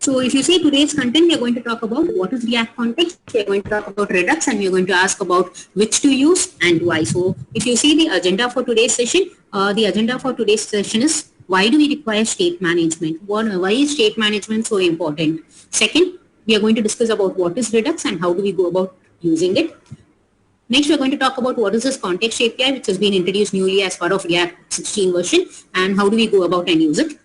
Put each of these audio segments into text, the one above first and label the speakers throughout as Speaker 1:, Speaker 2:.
Speaker 1: So if you see today's content, we are going to talk about what is React context, we are going to talk about Redux, and we are going to ask about which to use and why. So if you see the agenda for today's session, is why do we require state management? Why is state management so important? Second, we are going to discuss about what is Redux and how do we go about using it. Next, we're going to talk about what is this context API, which has been introduced newly as part of React 16 version, and how do we go about and use it.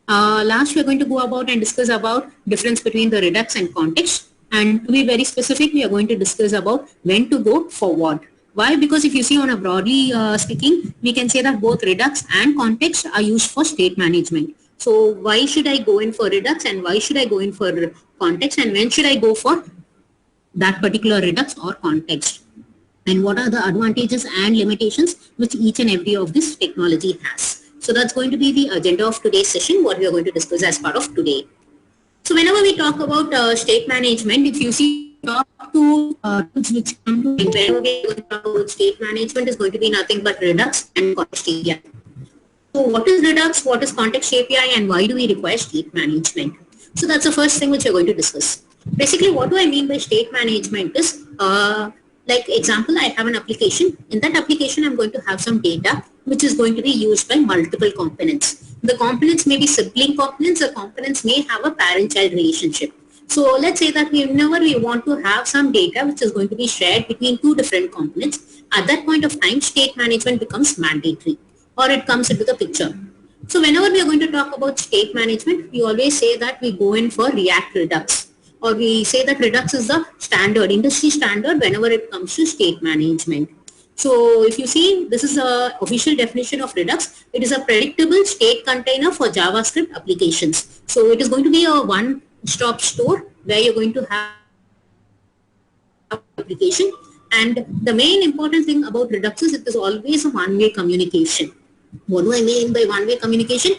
Speaker 1: Last, we're going to go about and discuss about difference between the Redux and context. And to be very specific, we are going to discuss about when to go for what. Why? Because if you see on a broadly speaking, we can say that both Redux and context are used for state management. So why should I go in for Redux and why should I go in for context, and when should I go for that particular Redux or context? And what are the advantages and limitations which each and every of this technology has. So that's going to be the agenda of today's session, what we are going to discuss as part of today. So whenever we talk about state management, if you see talk to tools which come to mind, whenever we are going to talk about state management is going to be nothing but Redux and context API. So what is Redux, what is context API, and why do we require state management? So that's the first thing which we're going to discuss. Basically, what do I mean by state management is, like example, I have an application. In that application, I'm going to have some data which is going to be used by multiple components. The components may be sibling components, the components may have a parent-child relationship. So let's say that whenever we want to have some data which is going to be shared between two different components, at that point of time, state management becomes mandatory, or it comes into the picture. So whenever we are going to talk about state management, we always say that we go in for React Redux, or we say that Redux is the standard, industry standard whenever it comes to state management. So if you see, this is a official definition of Redux. It is a predictable state container for JavaScript applications. So it is going to be a one-stop store where you're going to have application. And the main important thing about Redux is it is always a one-way communication. What do I mean by one-way communication?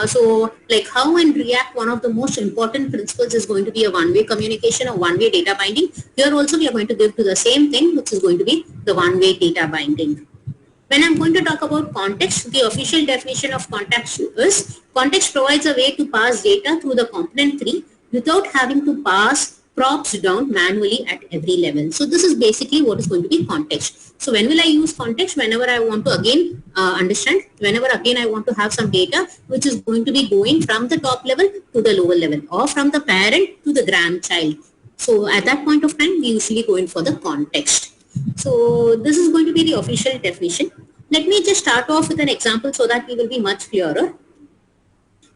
Speaker 1: So like how in React, one of the most important principles is going to be a one-way communication or one-way data binding. Here also we are going to give to the same thing, which is going to be the one-way data binding. When I'm going to talk about context, the official definition of context is context provides a way to pass data through the component tree without having to pass props down manually at every level. So this is basically what is going to be context. So when will I use context? Whenever I want to again understand, whenever again I want to have some data which is going to be going from the top level to the lower level, or from the parent to the grandchild. So at that point of time, we usually go in for the context. So this is going to be the official definition. Let me just start off with an example so that we will be much clearer.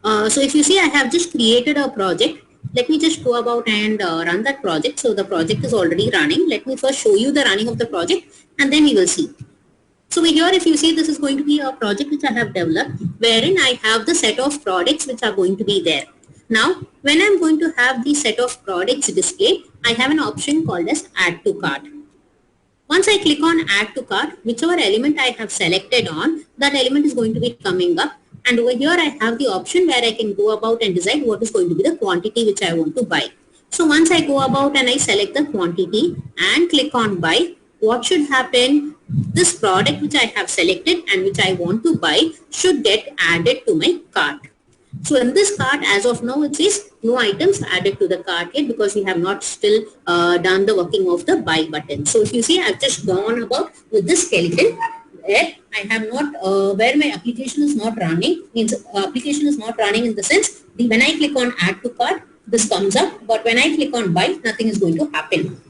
Speaker 1: So if you see, I have just created a project. Let me just go about and run that project. So the project is already running. Let me first show you the running of the project and then we will see. So here if you see, this is going to be a project which I have developed wherein I have the set of products which are going to be there. Now when I'm going to have the set of products displayed, I have an option called as add to cart. Once I click on add to cart, whichever element I have selected on, that element is going to be coming up. And over here I have the option where I can go about and decide what is going to be the quantity which I want to buy. So once I go about and I select the quantity and click on buy, what should happen? This product which I have selected and which I want to buy should get added to my cart. So in this cart, as of now, it says no items added to the cart yet because we have not still done the working of the buy button. So if you see, I've just gone about with this skeleton where I have not, where my application is not running, means application is not running in the sense, when I click on add to cart, this comes up, but when I click on buy, nothing is going to happen.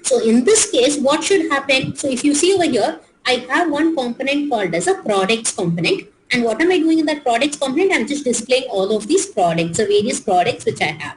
Speaker 1: So in this case, what should happen? So if you see over here, I have one component called as a products component. And what am I doing in that products component? I'm just displaying all of these products, the various products which I have.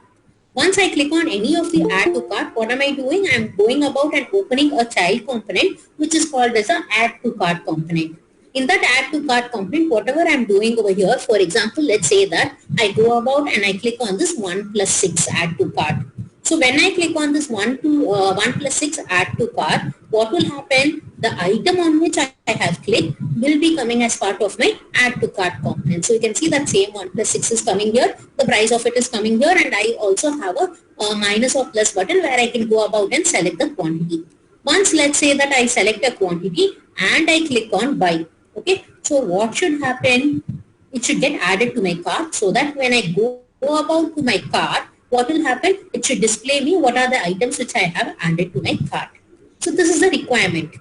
Speaker 1: Once I click on any of the add to cart, what am I doing? I'm going about and opening a child component which is called as a add to cart component. In that add to cart component, whatever I'm doing over here, for example, let's say that I go about and I click on this 1 plus 6 add to cart. So when I click on this 1 plus 6 add to cart, what will happen? The item on which I have clicked will be coming as part of my add to cart component. So you can see that same 1 plus 6 is coming here. The price of it is coming here, and I also have a minus or plus button where I can go about and select the quantity. Once let's say that I select a quantity and I click on buy. Okay. So what should happen? It should get added to my cart so that when I go about to my cart, what will happen? It should display me what are the items which I have added to my cart. So this is the requirement.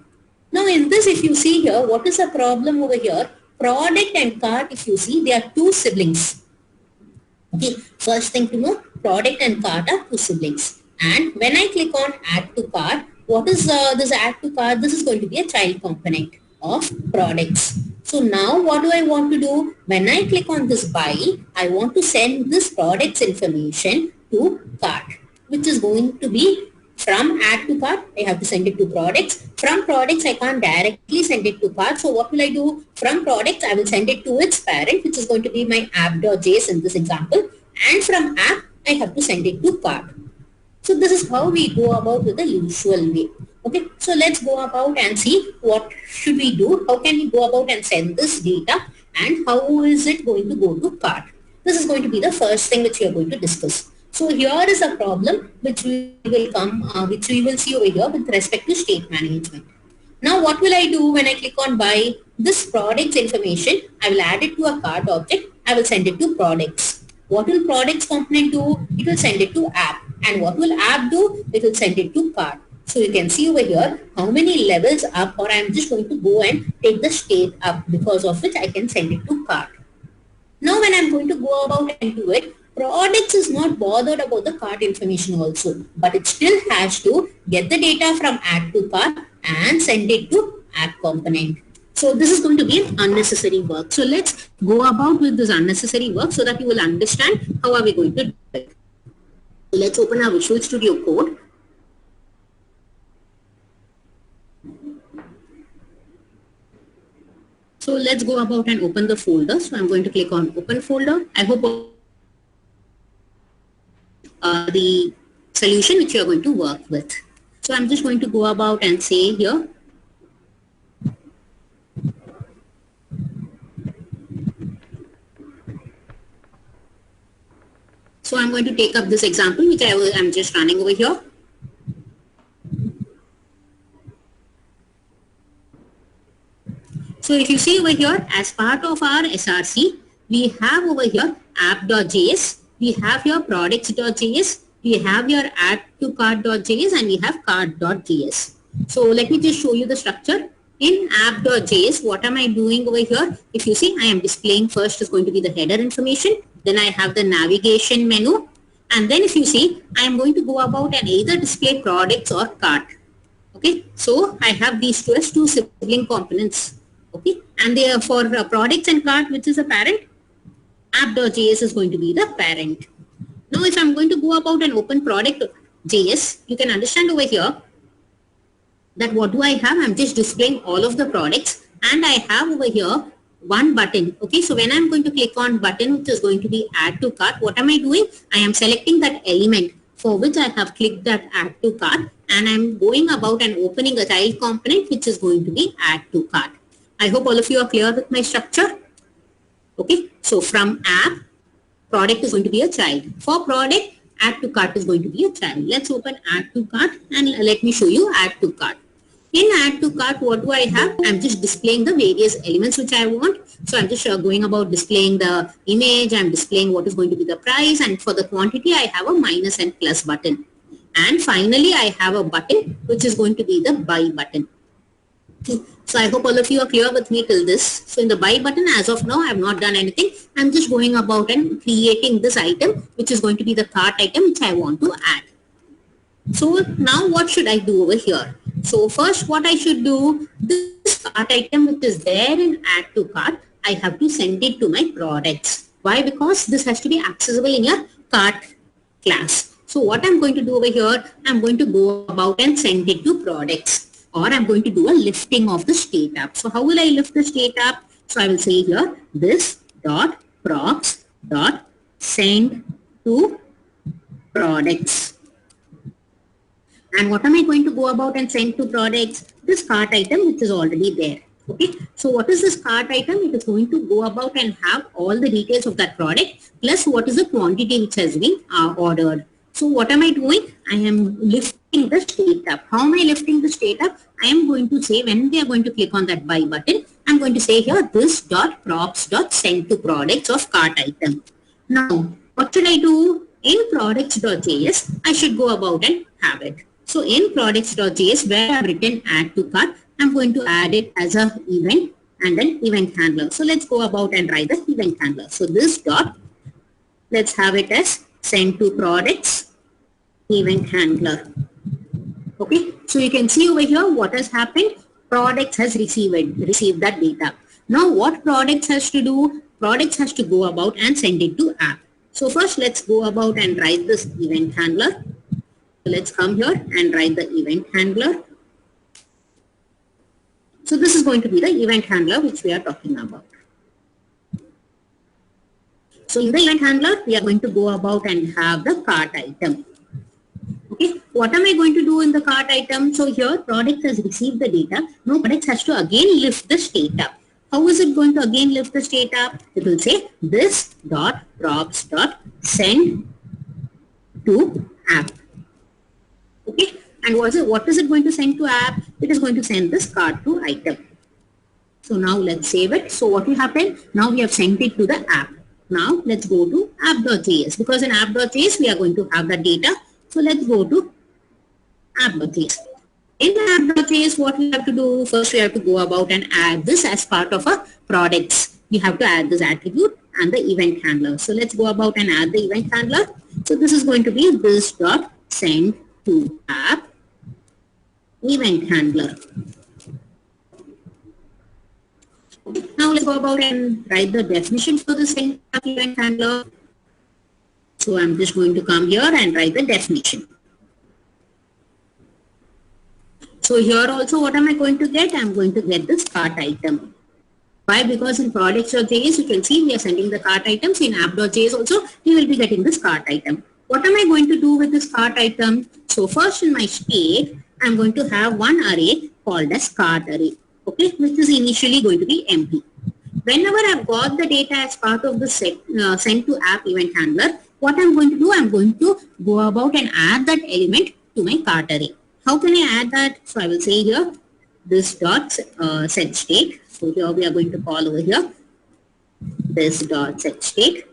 Speaker 1: Now in this, if you see here, what is the problem over here? Product and cart, if you see, they are two siblings. Okay, first thing to know, product and cart are two siblings. And when I click on add to cart, what is this add to cart? This is going to be a child component of products. So now what do I want to do? When I click on this buy, I want to send this products information to cart, which is going to be from add to cart, I have to send it to products. From products, I can't directly send it to cart. So what will I do? From products, I will send it to its parent, which is going to be my app.js in this example. And from app, I have to send it to cart. So this is how we go about with the usual way. Okay, so let's go about and see what should we do. How can we go about and send this data, and how is it going to go to cart? This is going to be the first thing which we are going to discuss. So here is a problem which we will see over here with respect to state management. Now what will I do when I click on buy? This products information, I will add it to a cart object. I will send it to products. What will products component do? It will send it to app. And what will app do? It will send it to cart. So you can see over here how many levels up, or I am just going to go and take the state up, because of which I can send it to cart. Now when I am going to go about and do it, products is not bothered about the cart information also, but it still has to get the data from add to cart and send it to app component. So this is going to be an unnecessary work. So let's go about with this unnecessary work so that you will understand how are we going to do it. So let's open our Visual Studio Code. So let's go about and open the folder. So I'm going to click on open folder. I hope the solution which you are going to work with. So I'm just going to go about and say here, so I'm going to take up this example which I'm just running over here. So if you see over here, as part of our SRC, we have over here app.js, we have your products.js, we have your add to cart.js, and we have cart.js. So let me just show you the structure. In app.js, what am I doing over here? If you see, I am displaying first is going to be the header information. Then I have the navigation menu. And then if you see, I am going to go about and either display products or cart. Okay, so I have these two as two sibling components. Okay, and they are for products and cart, which is a parent. App.js is going to be the parent. Now if I'm going to go about and open product.js, you can understand over here that what do I have? I'm just displaying all of the products, and I have over here one button. Okay, so when I'm going to click on button, which is going to be add to cart, what am I doing? I am selecting that element for which I have clicked that add to cart, and I'm going about and opening a child component which is going to be add to cart. I hope all of you are clear with my structure. Okay, so from app, product is going to be a child. For product, add to cart is going to be a child. Let's open add to cart and let me show you add to cart. In add to cart, what do I have? I'm just displaying the various elements which I want. So I'm just going about displaying the image. I'm displaying what is going to be the price, and for the quantity, I have a minus and plus button. And finally, I have a button which is going to be the buy button. Okay. So I hope all of you are clear with me till this. So in the buy button, as of now, I have not done anything. I'm just going about and creating this item, which is going to be the cart item, which I want to add. So now what should I do over here? So first what I should do, this cart item which is there in add to cart, I have to send it to my products. Why? Because this has to be accessible in your cart class. So what I'm going to do over here, I'm going to go about and send it to products. Or I'm going to do a lifting of the state app. So how will I lift the state app? So I will say here, this dot props dot send to products. And what am I going to go about and send to products? This cart item which is already there. Okay. So what is this cart item? It is going to go about and have all the details of that product plus what is the quantity which has been ordered. So what am I doing? I am lifting the state up. How am I lifting the state up? I am going to say when they are going to click on that buy button, I'm going to say here this dot props dot send to products of cart item. Now, what should I do? in products.js, I should go about and have it. So in products.js, where I've written add to cart, I'm going to add it as a event and an event handler. So let's go about and write the event handler. So this dot, let's have it as send to products event handler. Okay, so you can see over here what has happened. Products has received that data. Now what products has to do? Products has to go about and send it to app. So first let's go about and write this event handler. So let's come here and write the event handler. So this is going to be the event handler which we are talking about. So in the event handler, we are going to go about and have the cart item. Okay, what am I going to do in the cart item? So here product has received the data. Now product has to again lift the state up. How is it going to again lift the state up? It will say this dot props dot send to app. Okay, and what is it going to send to app? It is going to send this cart to item. So now let's save it. So what will happen? Now we have sent it to the app. Now let's go to app.js, because in app.js we are going to have the data. So let's go to app.js. In app.js, what we have to do? First, we have to go about and add this as part of a products. We have to add this attribute and the event handler. So let's go about and add the event handler. So this is going to be this dot send to app event handler. Now let's go about and write the definition for this event handler. So I'm just going to come here and write the definition. So here also what am I going to get? I'm going to get this cart item. Why? Because in products.js you can see we are sending the cart items. In app.js also we will be getting this cart item. What am I going to do with this cart item? So first in my state I'm going to have one array called as cart array. Okay, which is initially going to be empty. Whenever I've got the data as part of the send to app event handler, what I'm going to do? I'm going to go about and add that element to my cart array. How can I add that? So I will say here this dot set state. So here we are going to call over here this dot set state.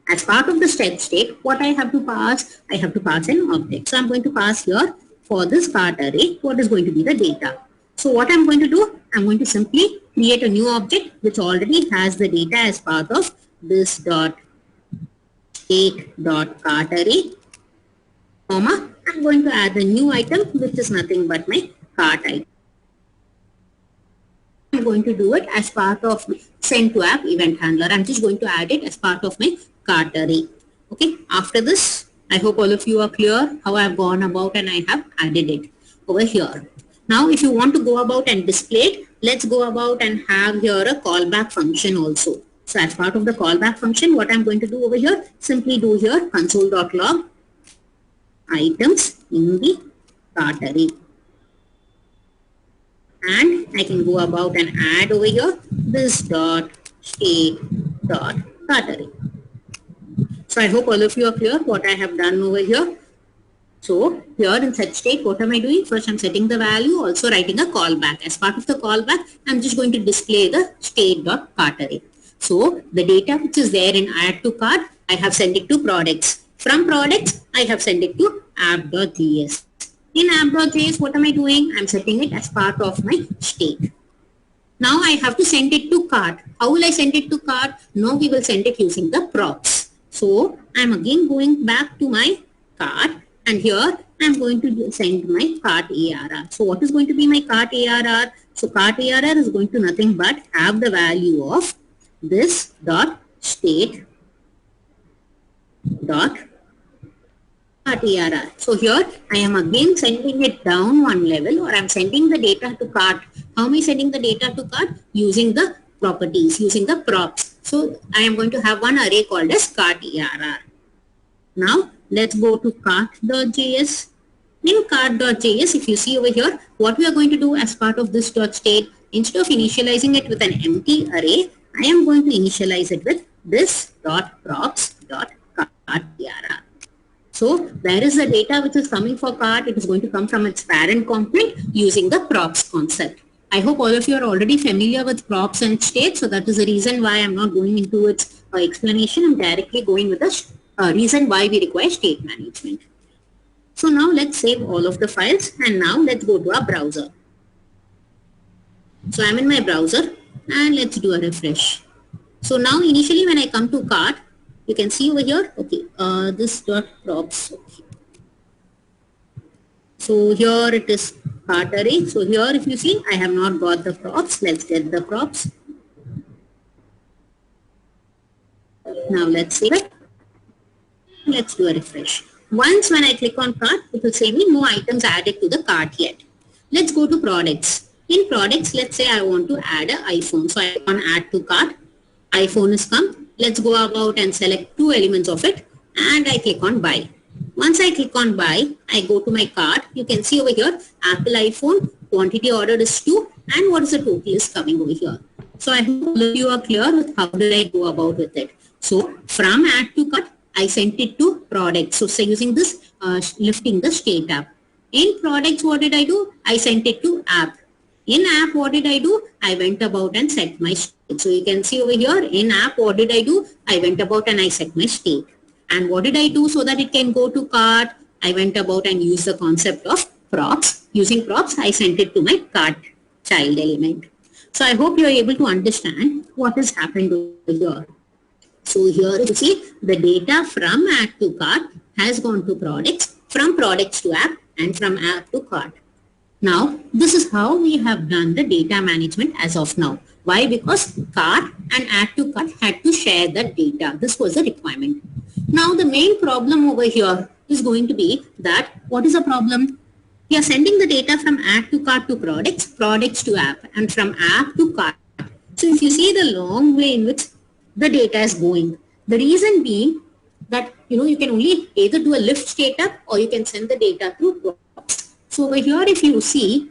Speaker 1: As part of the set state, what I have to pass? I have to pass an object. So I'm going to pass here for this cart array what is going to be the data. So what I'm going to do? I'm going to simply create a new object which already has the data as part of this dot state dot cart array, comma, I'm going to add the new item which is nothing but my cart item. I'm going to do it as part of send to app event handler. I'm just going to add it as part of my cart array. Okay, after this, I hope all of you are clear how I've gone about and I have added it over here. Now if you want to go about and display it, let's go about and have here a callback function also. So as part of the callback function, what I'm going to do over here, simply do here console.log items in the cart array. And I can go about and add over here this dot state dot cart array. So I hope all of you are clear what I have done over here. So here in set state, what am I doing? First I'm setting the value, also writing a callback. As part of the callback, I'm just going to display the state.cart array. So the data which is there in add to cart, I have sent it to products. From products, I have sent it to app.js. In app.js, what am I doing? I'm setting it as part of my state. Now I have to send it to cart. How will I send it to cart? Now we will send it using the props. So I'm again going back to my cart. And here I'm going to send my cart ARR. So what is going to be my cart ARR? So cart ARR is going to nothing but have the value of this dot state dot cart ARR. So here I am again sending it down one level, or I'm sending the data to cart. How am I sending the data to cart? Using the properties, using the props. So I am going to have one array called as cart ARR. Now let's go to cart.js. In cart.js, if you see over here, what we are going to do as part of this dot state, instead of initializing it with an empty array, I am going to initialize it with this dot props dot cart ARR. So where is the data which is coming for cart? It is going to come from its parent component using the props concept. I hope all of you are already familiar with props and state. So that is the reason why I'm not going into its explanation. I'm directly going with the reason why we require state management. So now let's save all of the files and now let's go to our browser. So I'm in my browser and let's do a refresh. So now initially when I come to cart, you can see over here, okay, this dot props. Okay. So here it is cart array. So here if you see, I have not got the props. Let's get the props. Now let's save it. Let's do a refresh. Once when I click on cart, it will say me no items added to the cart yet. Let's go to products. In products, let's say I want to add an iPhone. So I want to add to cart. iPhone is come. Let's go about and select 2 elements of it and I click on buy. Once I click on buy, I go to my cart. You can see over here, Apple iPhone, quantity ordered is 2 and what is the total is coming over here. So I hope all of you are clear with how did I go about with it. So from add to cart, I sent it to products. So say using this, lifting the state app. In products, what did I do? I sent it to app. In app, what did I do? I went about and set my state. So you can see over here, in app, what did I do? I went about and I set my state. And what did I do so that it can go to cart? I went about and used the concept of props. Using props, I sent it to my cart child element. So I hope you are able to understand what has happened over here. So here you see the data from add to cart has gone to products, from products to app and from app to cart. Now this is how we have done the data management as of now. Why? Because cart and add to cart had to share the data. This was a requirement. Now the main problem over here is going to be that what is the problem? We are sending the data from add to cart to products, products to app and from app to cart. So if you see the long way in which the data is going. The reason being that, you can only either do a lift state up or you can send the data through props. So over here, if you see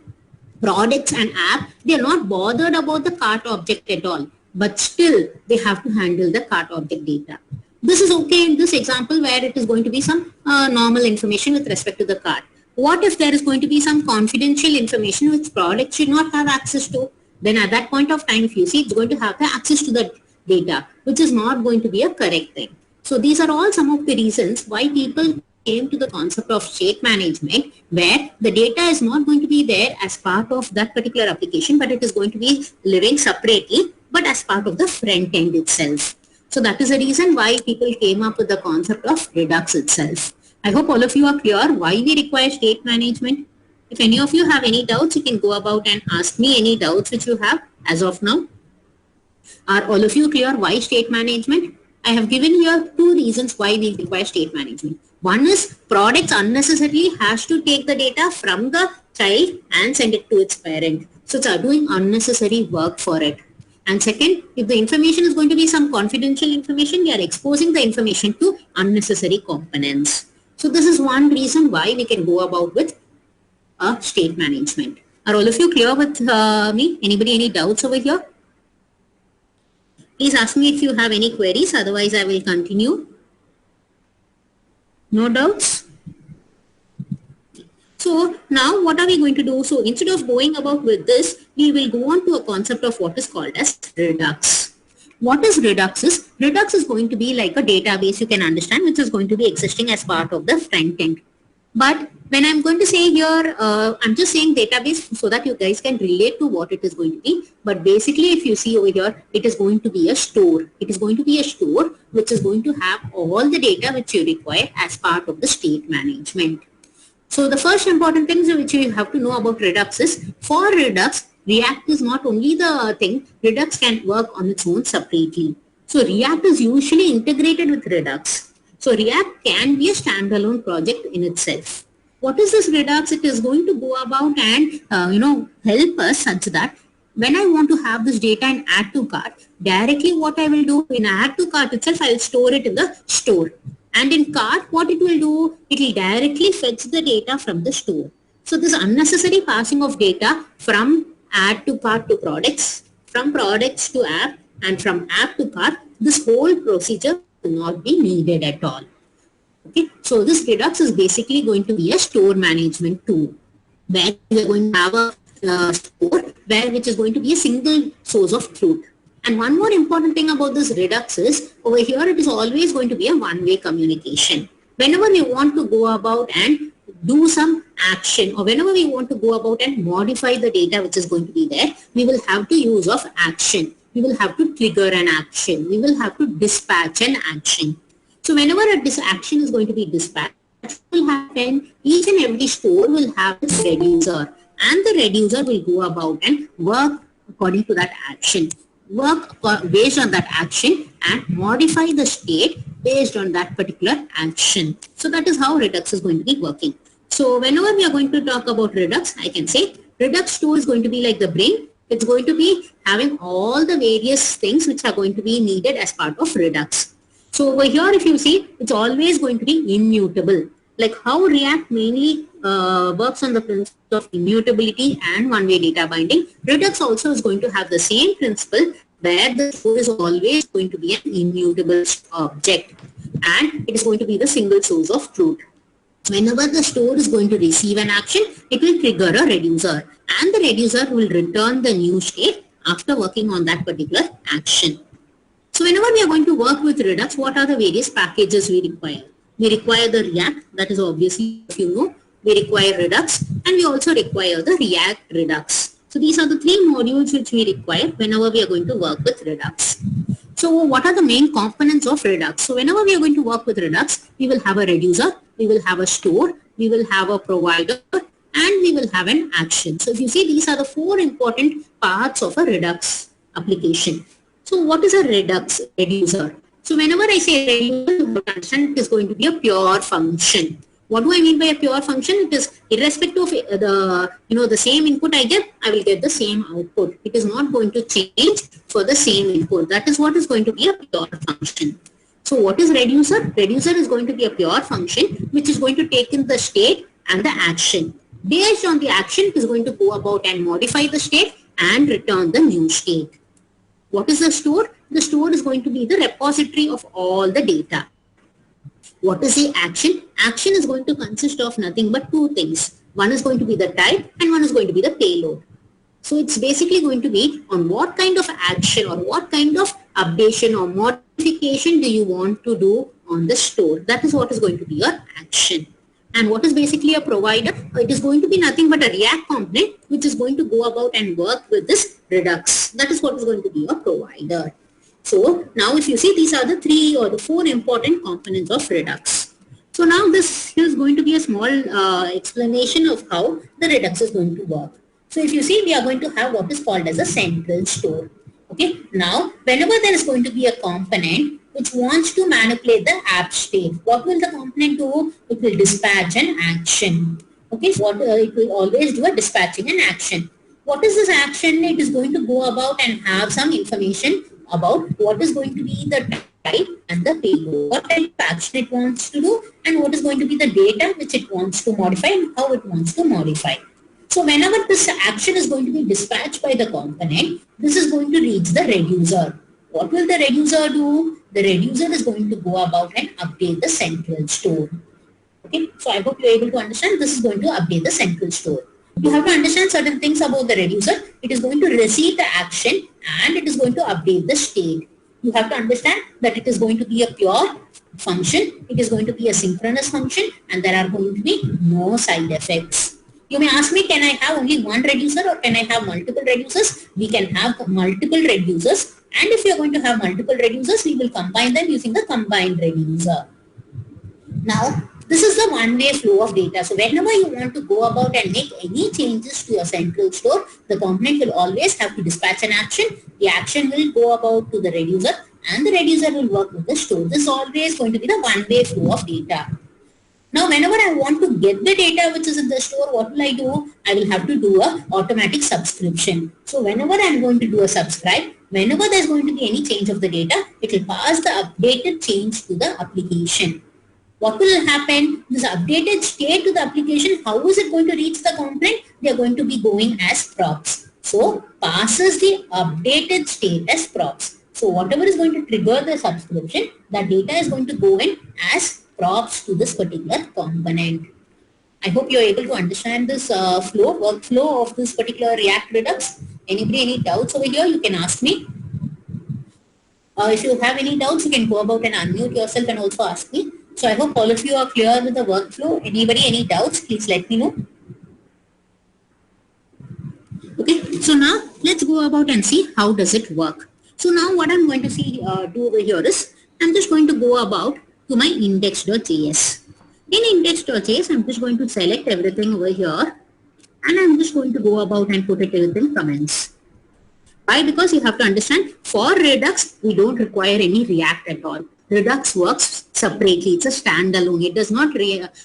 Speaker 1: products and app, they are not bothered about the cart object at all, but still they have to handle the cart object data. This is okay in this example where it is going to be some normal information with respect to the cart. What if there is going to be some confidential information which products should not have access to? Then at that point of time, if you see, it's going to have the access to the data, which is not going to be a correct thing. So these are all some of the reasons why people came to the concept of state management, where the data is not going to be there as part of that particular application, but it is going to be living separately, but as part of the front end itself. So that is the reason why people came up with the concept of Redux itself. I hope all of you are clear why we require state management. If any of you have any doubts, you can go about and ask me any doubts which you have as of now. Are all of you clear why state management? I have given here 2 reasons why we require state management. One is products unnecessarily has to take the data from the child and send it to its parent. So it's doing unnecessary work for it. And second, if the information is going to be some confidential information, we are exposing the information to unnecessary components. So this is one reason why we can go about with a state management. Are all of you clear with me? Anybody any doubts over here? Please ask me if you have any queries, otherwise I will continue. No doubts? So now what are we going to do? So instead of going about with this, we will go on to a concept of what is called as Redux. What is Redux is? Redux is going to be like a database, you can understand, which is going to be existing as part of the front end. But when I'm going to say here, I'm just saying database so that you guys can relate to what it is going to be. But basically, if you see over here, it is going to be a store. It is going to be a store which is going to have all the data which you require as part of the state management. So the first important things which you have to know about Redux is, for Redux, React is not only the thing, Redux can work on its own separately. So React is usually integrated with Redux. So React can be a standalone project in itself. What is this Redux? It is going to go about and help us such that when I want to have this data in add to cart, directly what I will do in add to cart itself, I will store it in the store. And in cart, what it will do, it will directly fetch the data from the store. So this unnecessary passing of data from add to cart to products, from products to app, and from app to cart, this whole procedure will not be needed at all. Okay, so this Redux is basically going to be a store management tool, where we are going to have a store which is going to be a single source of truth. And one more important thing about this Redux is, over here it is always going to be a one-way communication. Whenever we want to go about and do some action, or whenever we want to go about and modify the data which is going to be there, we will have to use of action. We will have to trigger an action. We will have to dispatch an action. So whenever this action is going to be dispatched, what will happen? Each and every store will have its reducer, and the reducer will go about and work according to that action. Work based on that action and modify the state based on that particular action. So that is how Redux is going to be working. So whenever we are going to talk about Redux, I can say Redux store is going to be like the brain. It's going to be having all the various things which are going to be needed as part of Redux. So over here, if you see, it's always going to be immutable. Like how React mainly works on the principle of immutability and one-way data binding, Redux also is going to have the same principle where the store is always going to be an immutable object, and it is going to be the single source of truth. Whenever the store is going to receive an action, it will trigger a reducer, and the reducer will return the new state after working on that particular action. So whenever we are going to work with Redux, what are the various packages we require? We require the React, that is obviously, if you know, we require Redux, and we also require the React Redux. So these are the three modules which we require whenever we are going to work with Redux. So what are the main components of Redux? So whenever we are going to work with Redux, we will have a reducer, we will have a store, we will have a provider, and we will have an action. So if you see, these are the four important parts of a Redux application. So what is a Redux reducer? So whenever I say reducer, you have to understand it is going to be a pure function. What do I mean by a pure function? It is irrespective of the same input I get, I will get the same output. It is not going to change for the same input. That is what is going to be a pure function. So what is reducer? Reducer is going to be a pure function which is going to take in the state and the action. Based on the action, it is going to go about and modify the state and return the new state. What is the store? The store is going to be the repository of all the data. What is the action? Action is going to consist of nothing but two things. One is going to be the type and one is going to be the payload. So it's basically going to be on what kind of action or what kind of updation or modification do you want to do on the store. That is what is going to be your action. And what is basically a provider? It is going to be nothing but a React component which is going to go about and work with this Redux. That is what is going to be a provider. So now if you see, these are the three or the four important components of Redux. So now this is going to be a small explanation of how the Redux is going to work. So if you see, we are going to have what is called as a central store. Okay. Now whenever there is going to be a component which wants to manipulate the app state, what will the component do? It will dispatch an action. Okay. So it will always do a dispatching an action. What is this action? It is going to go about and have some information about what is going to be the type and the payload, what type of action it wants to do, and what is going to be the data which it wants to modify and how it wants to modify. So whenever this action is going to be dispatched by the component, this is going to reach the reducer. What will the reducer do? The reducer is going to go about and update the central store. Okay, so I hope you are able to understand. This is going to update the central store. You have to understand certain things about the reducer. It is going to receive the action and it is going to update the state. You have to understand that it is going to be a pure function. It is going to be a synchronous function and there are going to be no side effects. You may ask me, can I have only one reducer or can I have multiple reducers? We can have multiple reducers, and if you are going to have multiple reducers, we will combine them using the combined reducer. Now, this is the one-way flow of data. So whenever you want to go about and make any changes to your central store, the component will always have to dispatch an action. The action will go about to the reducer and the reducer will work with the store. This is always going to be the one-way flow of data. Now, whenever I want to get the data which is in the store, what will I do? I will have to do a automatic subscription. So whenever I am going to do a subscribe, whenever there is going to be any change of the data, it will pass the updated change to the application. What will happen? This updated state to the application, how is it going to reach the component? They are going to be going as props. So passes the updated state as props. So whatever is going to trigger the subscription, that data is going to go in as props to this particular component. I hope you are able to understand this workflow of this particular React Redux. Anybody, any doubts over here? You can ask me. If you have any doubts, you can go about and unmute yourself and also ask me. So I hope all of you are clear with the workflow. Anybody, any doubts, please let me know. Okay, so now let's go about and see how does it work. So now what I'm going to do over here is I'm just going to go about to my index.js. In index.js, I'm just going to select everything over here and I'm just going to go about and put it within comments. Why? Because you have to understand for Redux, we don't require any React at all. Redux works separately. It's a standalone. It does not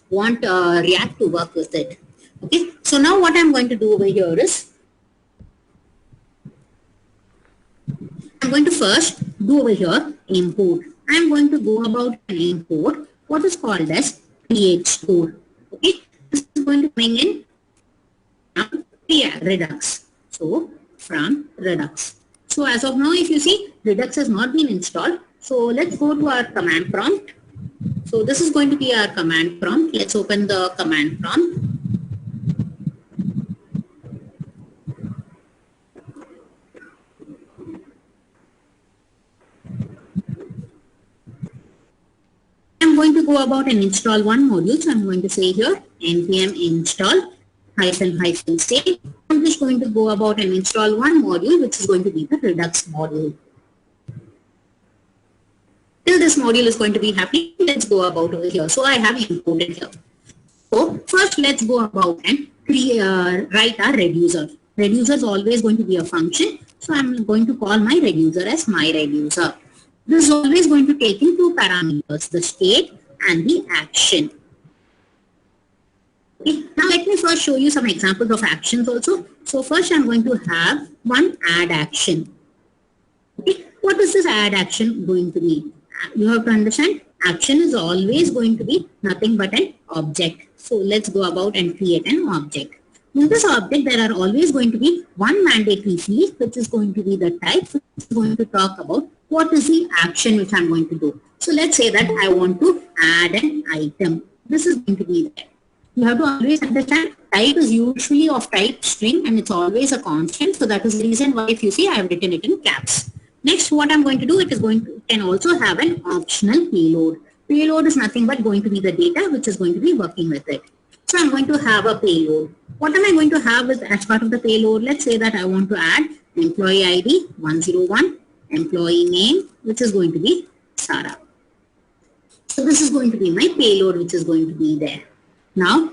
Speaker 1: want React to work with it. Okay. So now what I'm going to do over here is I'm going to first do over here import. I'm going to go about and import what is called as create store. Okay. This is going to bring in from Redux. So from Redux. So as of now, if you see, Redux has not been installed. So let's go to our command prompt. So this is going to be our command prompt. Let's open the command prompt. I'm going to go about and install one module. So I'm going to say here npm install -- save. I'm just going to go about and install one module, which is going to be the Redux module. Till this module is going to be happening, let's go about over here. So I have imported here. So first let's go about and write our reducer. Reducer is always going to be a function. So I'm going to call my reducer as my reducer. This is always going to take in two parameters, the state and the action. Okay. Now let me first show you some examples of actions also. So first I'm going to have one add action. Okay. What is this add action going to be? You have to understand action is always going to be nothing but an object. So let's go about and create an object. In this object, there are always going to be one mandatory field, which is going to be the type, which is going to talk about what is the action which I'm going to do. So let's say that I want to add an item. This is going to be there. You have to always understand type is usually of type string and it's always a constant. So that is the reason why if you see I have written it in caps. Next, what I'm going to do, it is going to can also have an optional payload. Payload is nothing but going to be the data which is going to be working with it. So I'm going to have a payload. What am I going to have as part of the payload? Let's say that I want to add employee ID 101, employee name, which is going to be Sarah. So this is going to be my payload which is going to be there. Now,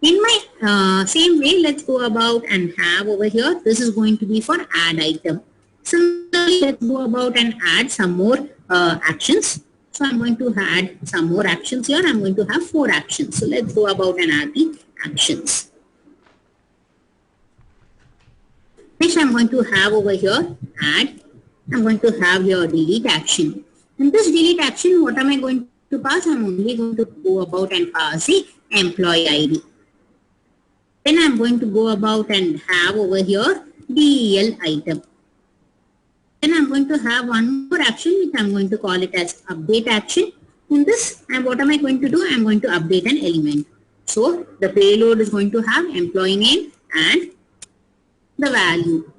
Speaker 1: in my same way, let's go about and have over here, this is going to be for add item. Similarly, let's go about and add some more actions. So I'm going to add some more actions here. I'm going to have 4 actions. So let's go about and add the actions. Next, I'm going to have over here add. I'm going to have here delete action. In this delete action, what am I going to pass? I'm only going to go about and pass the employee ID. Then I'm going to go about and have over here del item. Then I'm going to have one more action which I'm going to call it as update action. In this, and what am I going to do? I'm going to update an element. So the payload is going to have employee name and the value.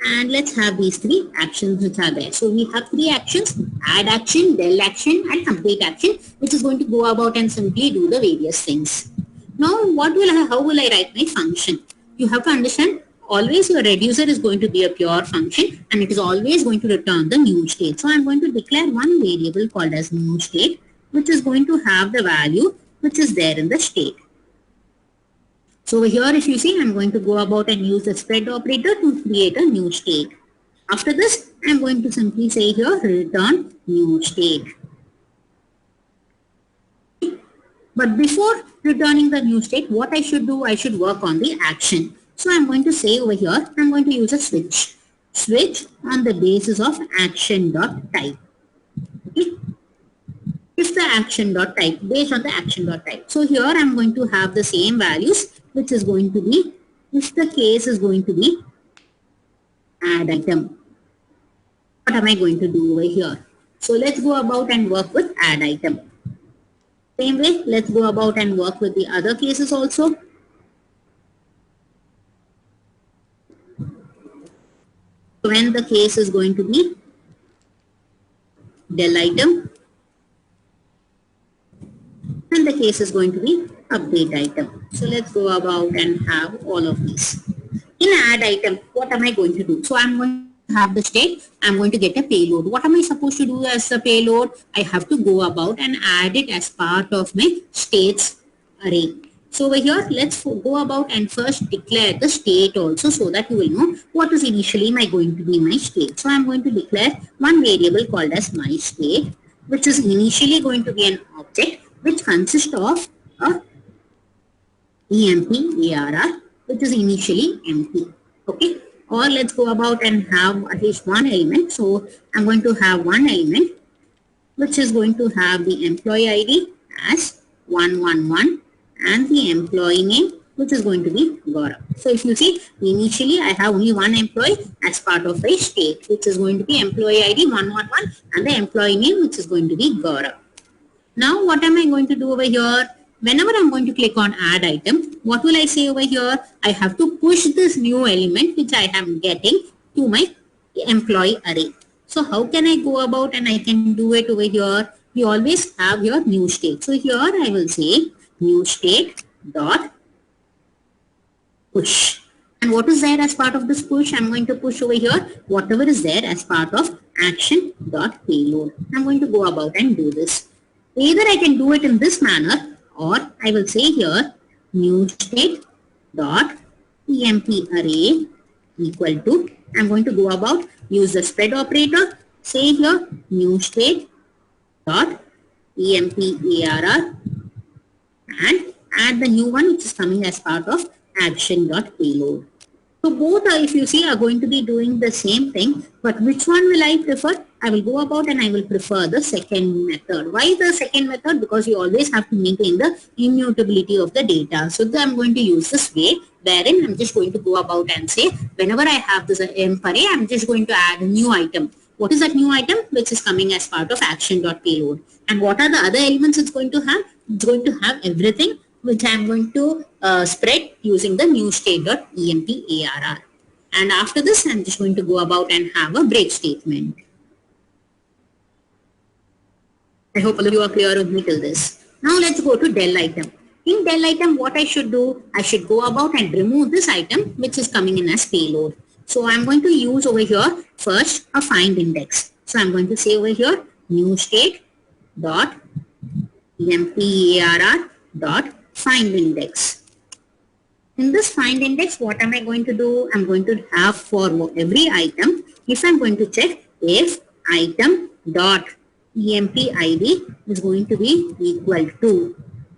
Speaker 1: And let's have these 3 actions which are there. So we have 3 actions, add action, del action and update action, which is going to go about and simply do the various things. Now how will I write my function? You have to understand always your reducer is going to be a pure function and it is always going to return the new state. So I'm going to declare one variable called as new state, which is going to have the value which is there in the state. So over here, if you see, I'm going to go about and use the spread operator to create a new state. After this, I'm going to simply say here, return new state. But before returning the new state, what I should do, I should work on the action. So I'm going to say over here, I'm going to use a switch. Switch on the basis of action.type. Okay. If the action.type, based on the action.type. So here I'm going to have the same values, which is going to be, if the case is going to be add item. What am I going to do over here? So let's go about and work with add item. Same way, let's go about and work with the other cases also. When the case is going to be del item, and the case is going to be update item. So let's go about and have all of these. In add item, what am I going to do? So I'm going to have the state, I'm going to get a payload. What am I supposed to do as a payload? I have to go about and add it as part of my states array. So over here, let's go about and first declare the state also, so that you will know what is initially going to be my state. So I'm going to declare one variable called as my state, which is initially going to be an object which consists of a empty ARR, which is initially empty. Okay, or let's go about and have at least one element. So I'm going to have one element which is going to have the employee ID as 111 and the employee name which is going to be Gaurav. So if you see, initially I have only one employee as part of a state, which is going to be employee ID 111 and the employee name which is going to be Gaurav. Now what am I going to do over here? Whenever I'm going to click on add item, what will I say over here? I have to push this new element which I am getting to my employee array. So how can I go about and I can do it over here? We always have your new state. So here I will say new state dot push. And what is there as part of this push? I'm going to push over here whatever is there as part of action dot payload. I'm going to go about and do this. Either I can do it in this manner, or I will say here new state dot emp array equal to, I'm going to go about, use the spread operator, say here new state dot emp arr and add the new one which is coming as part of action dot payload. So both are, if you see, are going to be doing the same thing, but which one will I prefer? I will go about and I will prefer the second method. Why the second method? Because you always have to maintain the immutability of the data. So I'm going to use this way, wherein I'm just going to go about and say, whenever I have this emp array, I'm just going to add a new item. What is that new item? Which is coming as part of action.payload. And what are the other elements it's going to have? It's going to have everything which I'm going to spread using the new state.emp arr. And after this, I'm just going to go about and have a break statement. I hope all of you are clear with me till this. Now let's go to del item. In del item, what I should do, I should go about and remove this item which is coming in as payload. So I'm going to use over here first a find index. So I'm going to say over here new state dot emp arr dot find index. In this find index, what am I going to do? I'm going to have for every item, if I'm going to check if item dot emp id is going to be equal to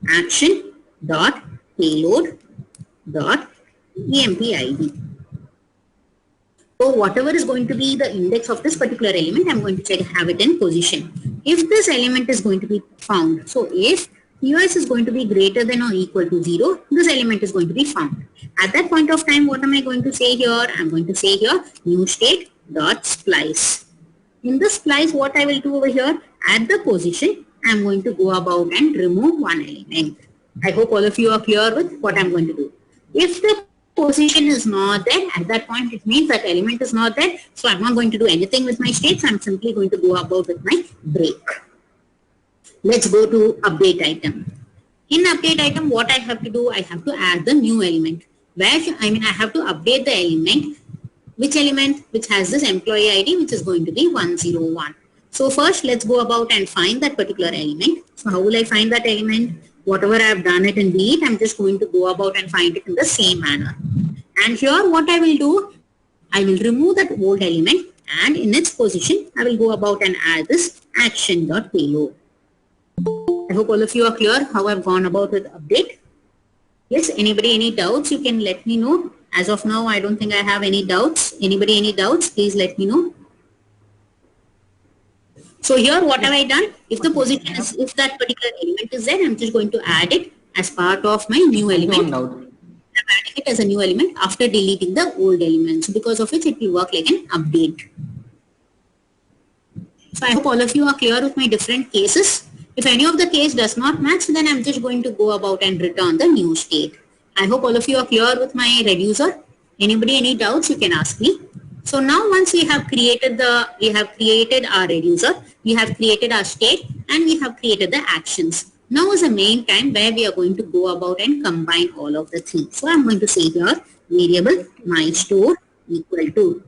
Speaker 1: action dot payload dot emp id. So whatever is going to be the index of this particular element, I'm going to check, have it in position. If this element is going to be found, so if POS is going to be greater than or equal to 0, this element is going to be found. At that point of time, what am I going to say here? I'm going to say here new state dot splice. In the splice, what I will do over here, at the position, I'm going to go about and remove one element. I hope all of you are clear with what I'm going to do. If the position is not there, at that point it means that element is not there. So I'm not going to do anything with my states. I'm simply going to go about with my break. Let's go to update item. In update item, what I have to do, I have to add the new element. I have to update the element. Which element? Which has this employee ID, which is going to be 101. So first, let's go about and find that particular element. So how will I find that element? Whatever I have done it in Beat, I'm just going to go about and find it in the same manner. And here, what I will do, I will remove that old element, and in its position, I will go about and add this action.payload. I hope all of you are clear how I've gone about with update. Yes, anybody any doubts, you can let me know. As of now, I don't think I have any doubts. Anybody any doubts, please let me know. So here, what have I done? If the position is, if that particular element is there, I'm just going to add it as part of my new element. I'm adding it as a new element after deleting the old elements, because of which it will work like an update. So I hope all of you are clear with my different cases. If any of the case does not match, then I'm just going to go about and return the new state. I hope all of you are clear with my reducer. Anybody any doubts, you can ask me. So now once we have created our reducer, we have created our state, and we have created the actions. Now is the main time where we are going to go about and combine all of the three. So I'm going to say here variable my store equal to.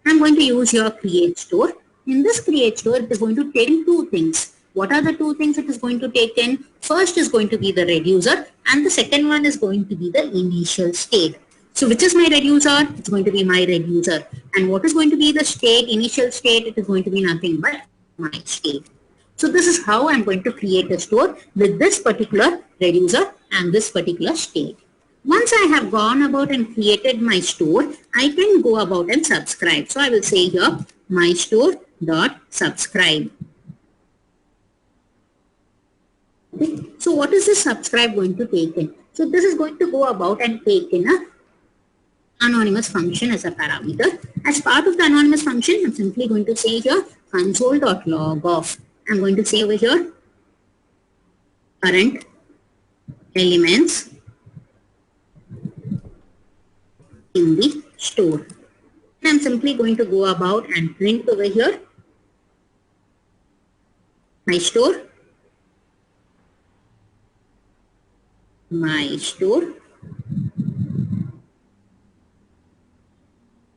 Speaker 1: I'm going to use your create store. In this create store, it is going to take in two things. What are the two things it is going to take in? First is going to be the reducer, and the second one is going to be the initial state. So which is my reducer? It's going to be my reducer. And what is going to be the state, initial state? It is going to be nothing but my state. So this is how I'm going to create a store with this particular reducer and this particular state. Once I have gone about and created my store, I can go about and subscribe. So I will say here my store dot subscribe. Okay. So what is this subscribe going to take in? So this is going to go about and take in a anonymous function as a parameter. As part of the anonymous function, I'm simply going to say here console.log of. I'm going to say over here current elements in the store. I'm simply going to go about and print over here my store,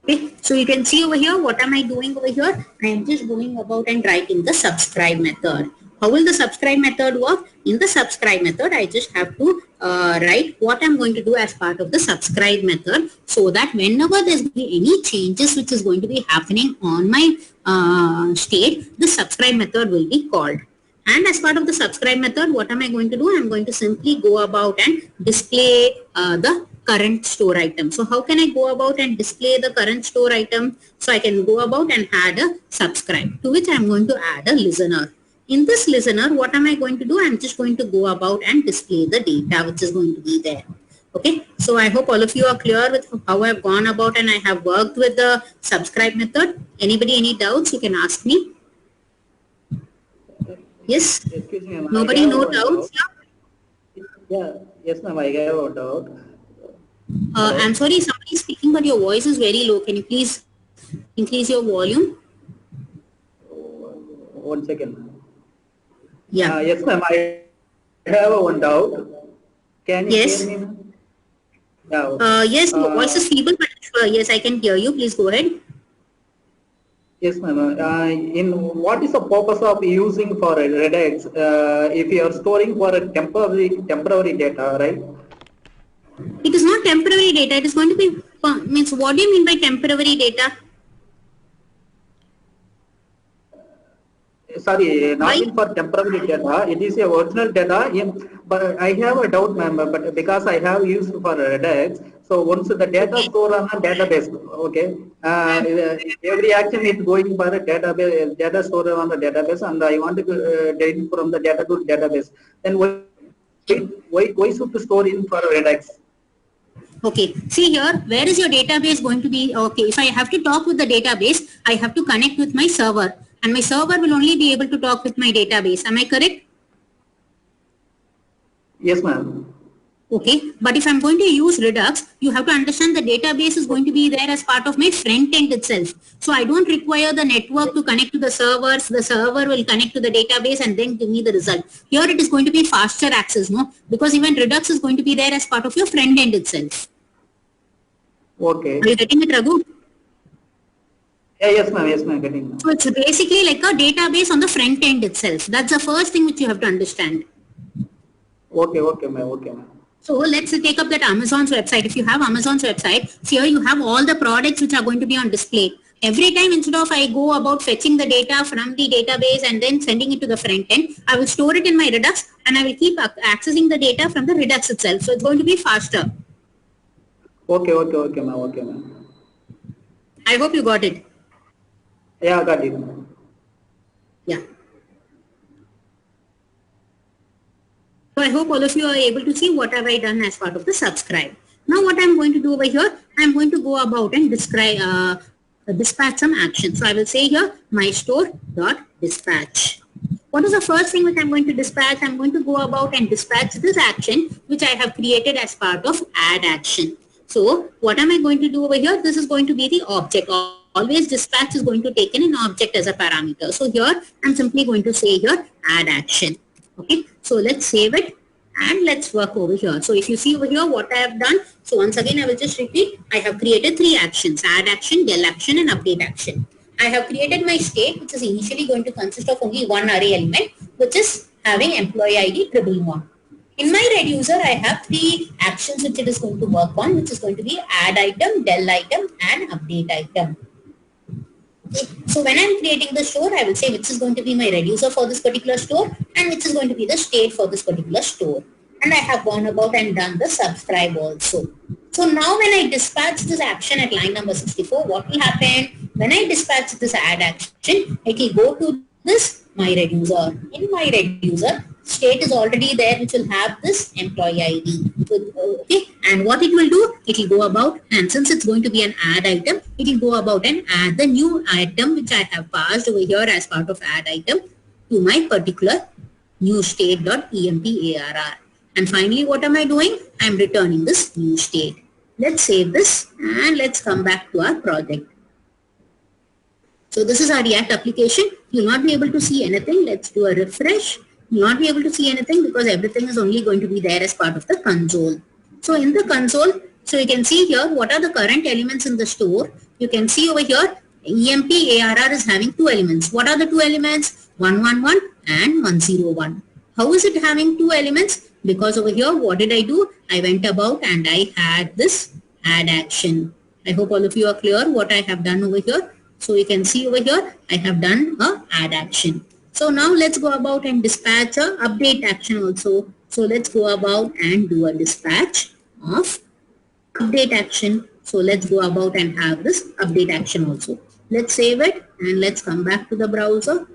Speaker 1: Okay, so you can see over here, what am I doing over here? I am just going about and writing the subscribe method. How will the subscribe method work? In the subscribe method, I just have to write what I'm going to do as part of the subscribe method, so that whenever there's any changes which is going to be happening on my state, the subscribe method will be called. And as part of the subscribe method, what am I going to do? I'm going to simply go about and display the current store item. So how can I go about and display the current store item? So I can go about and add a subscribe, to which I'm going to add a listener. In this listener, what am I going to do? I'm just going to go about and display the data which is going to be there. Okay, so I hope all of you are clear with how I've gone about and I have worked with the subscribe method. Anybody, any doubts, you can ask me. Yes?
Speaker 2: Excuse me,
Speaker 1: Nobody, no doubts?
Speaker 2: Yeah, yes ma'am, I have a doubt.
Speaker 1: I'm sorry, somebody is speaking, but your voice is very low. Can you please increase your volume?
Speaker 2: 1 second.
Speaker 1: Yeah.
Speaker 2: Yes ma'am, I have one doubt. Can you
Speaker 1: Yes.
Speaker 2: hear me, ma'am?
Speaker 1: Yes, your voice is feeble, but yes, I can hear you. Please go ahead.
Speaker 2: Yes ma'am. In what is the purpose of using for Redux if you are storing for a temporary data, right?
Speaker 1: It is not temporary data. It is going to be, means what do you mean by temporary data?
Speaker 2: Sorry, not in for temporary data. It is a original data. But I have a doubt, ma'am. But because I have used for Redux, so once the data stored on a database, okay, every action is going for a database, data stored on the database, and I want to delete from the data to database. Then why should to store in for Redux?
Speaker 1: Okay, see here, where is your database going to be? Okay, if I have to talk with the database, I have to connect with my server, and my server will only be able to talk with my database. Am I correct?
Speaker 2: Yes, ma'am.
Speaker 1: Okay, but if I'm going to use Redux, you have to understand the database is going to be there as part of my front end itself. So I don't require the network to connect to the servers. The server will connect to the database and then give me the result. Here it is going to be faster access, no? Because even Redux is going to be there as part of your front end itself.
Speaker 2: Okay.
Speaker 1: Are you getting it, Raghu?
Speaker 2: Yeah, yes, ma'am. Yes, ma'am. Getting.
Speaker 1: So it's basically like a database on the front end itself. That's the first thing which you have to understand.
Speaker 2: Okay, okay, ma'am. Okay, ma'am.
Speaker 1: So let's take up that Amazon's website. If you have Amazon's website, here you have all the products which are going to be on display. Every time instead of I go about fetching the data from the database and then sending it to the front end, I will store it in my Redux and I will keep accessing the data from the Redux itself. So it's going to be faster.
Speaker 2: Okay, okay, okay, ma'am. Okay, ma'am.
Speaker 1: I hope you got it.
Speaker 2: Yeah, I got it.
Speaker 1: Yeah. So I hope all of you are able to see what have I done as part of the subscribe. Now what I'm going to do over here, I'm going to go about and describe, dispatch some action. So I will say here, my store.dispatch. What is the first thing which I'm going to dispatch? I'm going to go about and dispatch this action which I have created as part of add action. So what am I going to do over here? This is going to be the object. always dispatch is going to take in an object as a parameter. So here I'm simply going to say here add action. Okay, so let's save it and let's work over here. So if you see over here what I have done, so once again I will just repeat, I have created 3 actions: add action, del action and update action. I have created my state, which is initially going to consist of only one array element, which is having employee ID 111. In my reducer, I have 3 actions which it is going to work on, which is going to be add item, del item and update item. Okay. So when I'm creating the store, I will say which is going to be my reducer for this particular store and which is going to be the state for this particular store. And I have gone about and done the subscribe also. So now when I dispatch this action at line number 64, what will happen? When I dispatch this add action, it will go to this my reducer. In my reducer, state is already there which will have this employee ID. Okay, and what it will do, it will go about, and since it's going to be an add item, it will go about and add the new item which I have passed over here as part of add item to my particular new state.emptarr. And finally, what am I doing? I'm returning this new state. Let's save this and let's come back to our project. So this is our React application. You'll not be able to see anything. Let's do a refresh. You'll not be able to see anything because everything is only going to be there as part of the console. So in the console, so you can see here what are the current elements in the store. You can see over here EMP-ARR is having 2 elements. What are the 2 elements? 111 and 101. How is it having 2 elements? Because over here, what did I do? I went about and I had this add action. I hope all of you are clear what I have done over here. So you can see over here, I have done a add action. So now let's go about and dispatch a update action also. So let's go about and do a dispatch of update action. So let's go about and have this update action also. Let's save it and let's come back to the browser.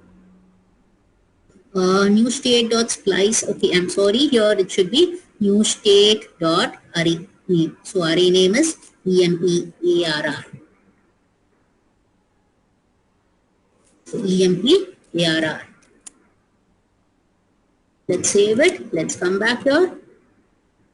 Speaker 1: New state.splice. Okay, I'm sorry. Here it should be new state.array name. So array name is EMP-ARR. So EMP-ARR. Let's save it. Let's come back here.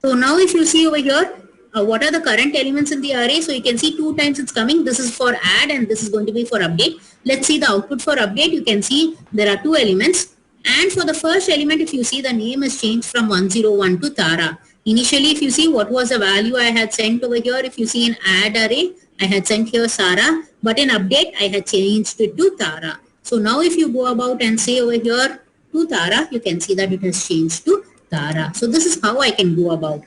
Speaker 1: So now if you see over here, what are the current elements in the array? So you can see 2 times it's coming. This is for add and this is going to be for update. Let's see the output for update. You can see there are 2 elements. And for the first element, if you see, the name is changed from 101 to Tara. Initially, if you see what was the value I had sent over here, if you see in add array, I had sent here Sarah, but in update, I had changed it to Tara. So now if you go about and say over here to Tara, you can see that it has changed to Tara. So this is how I can go about.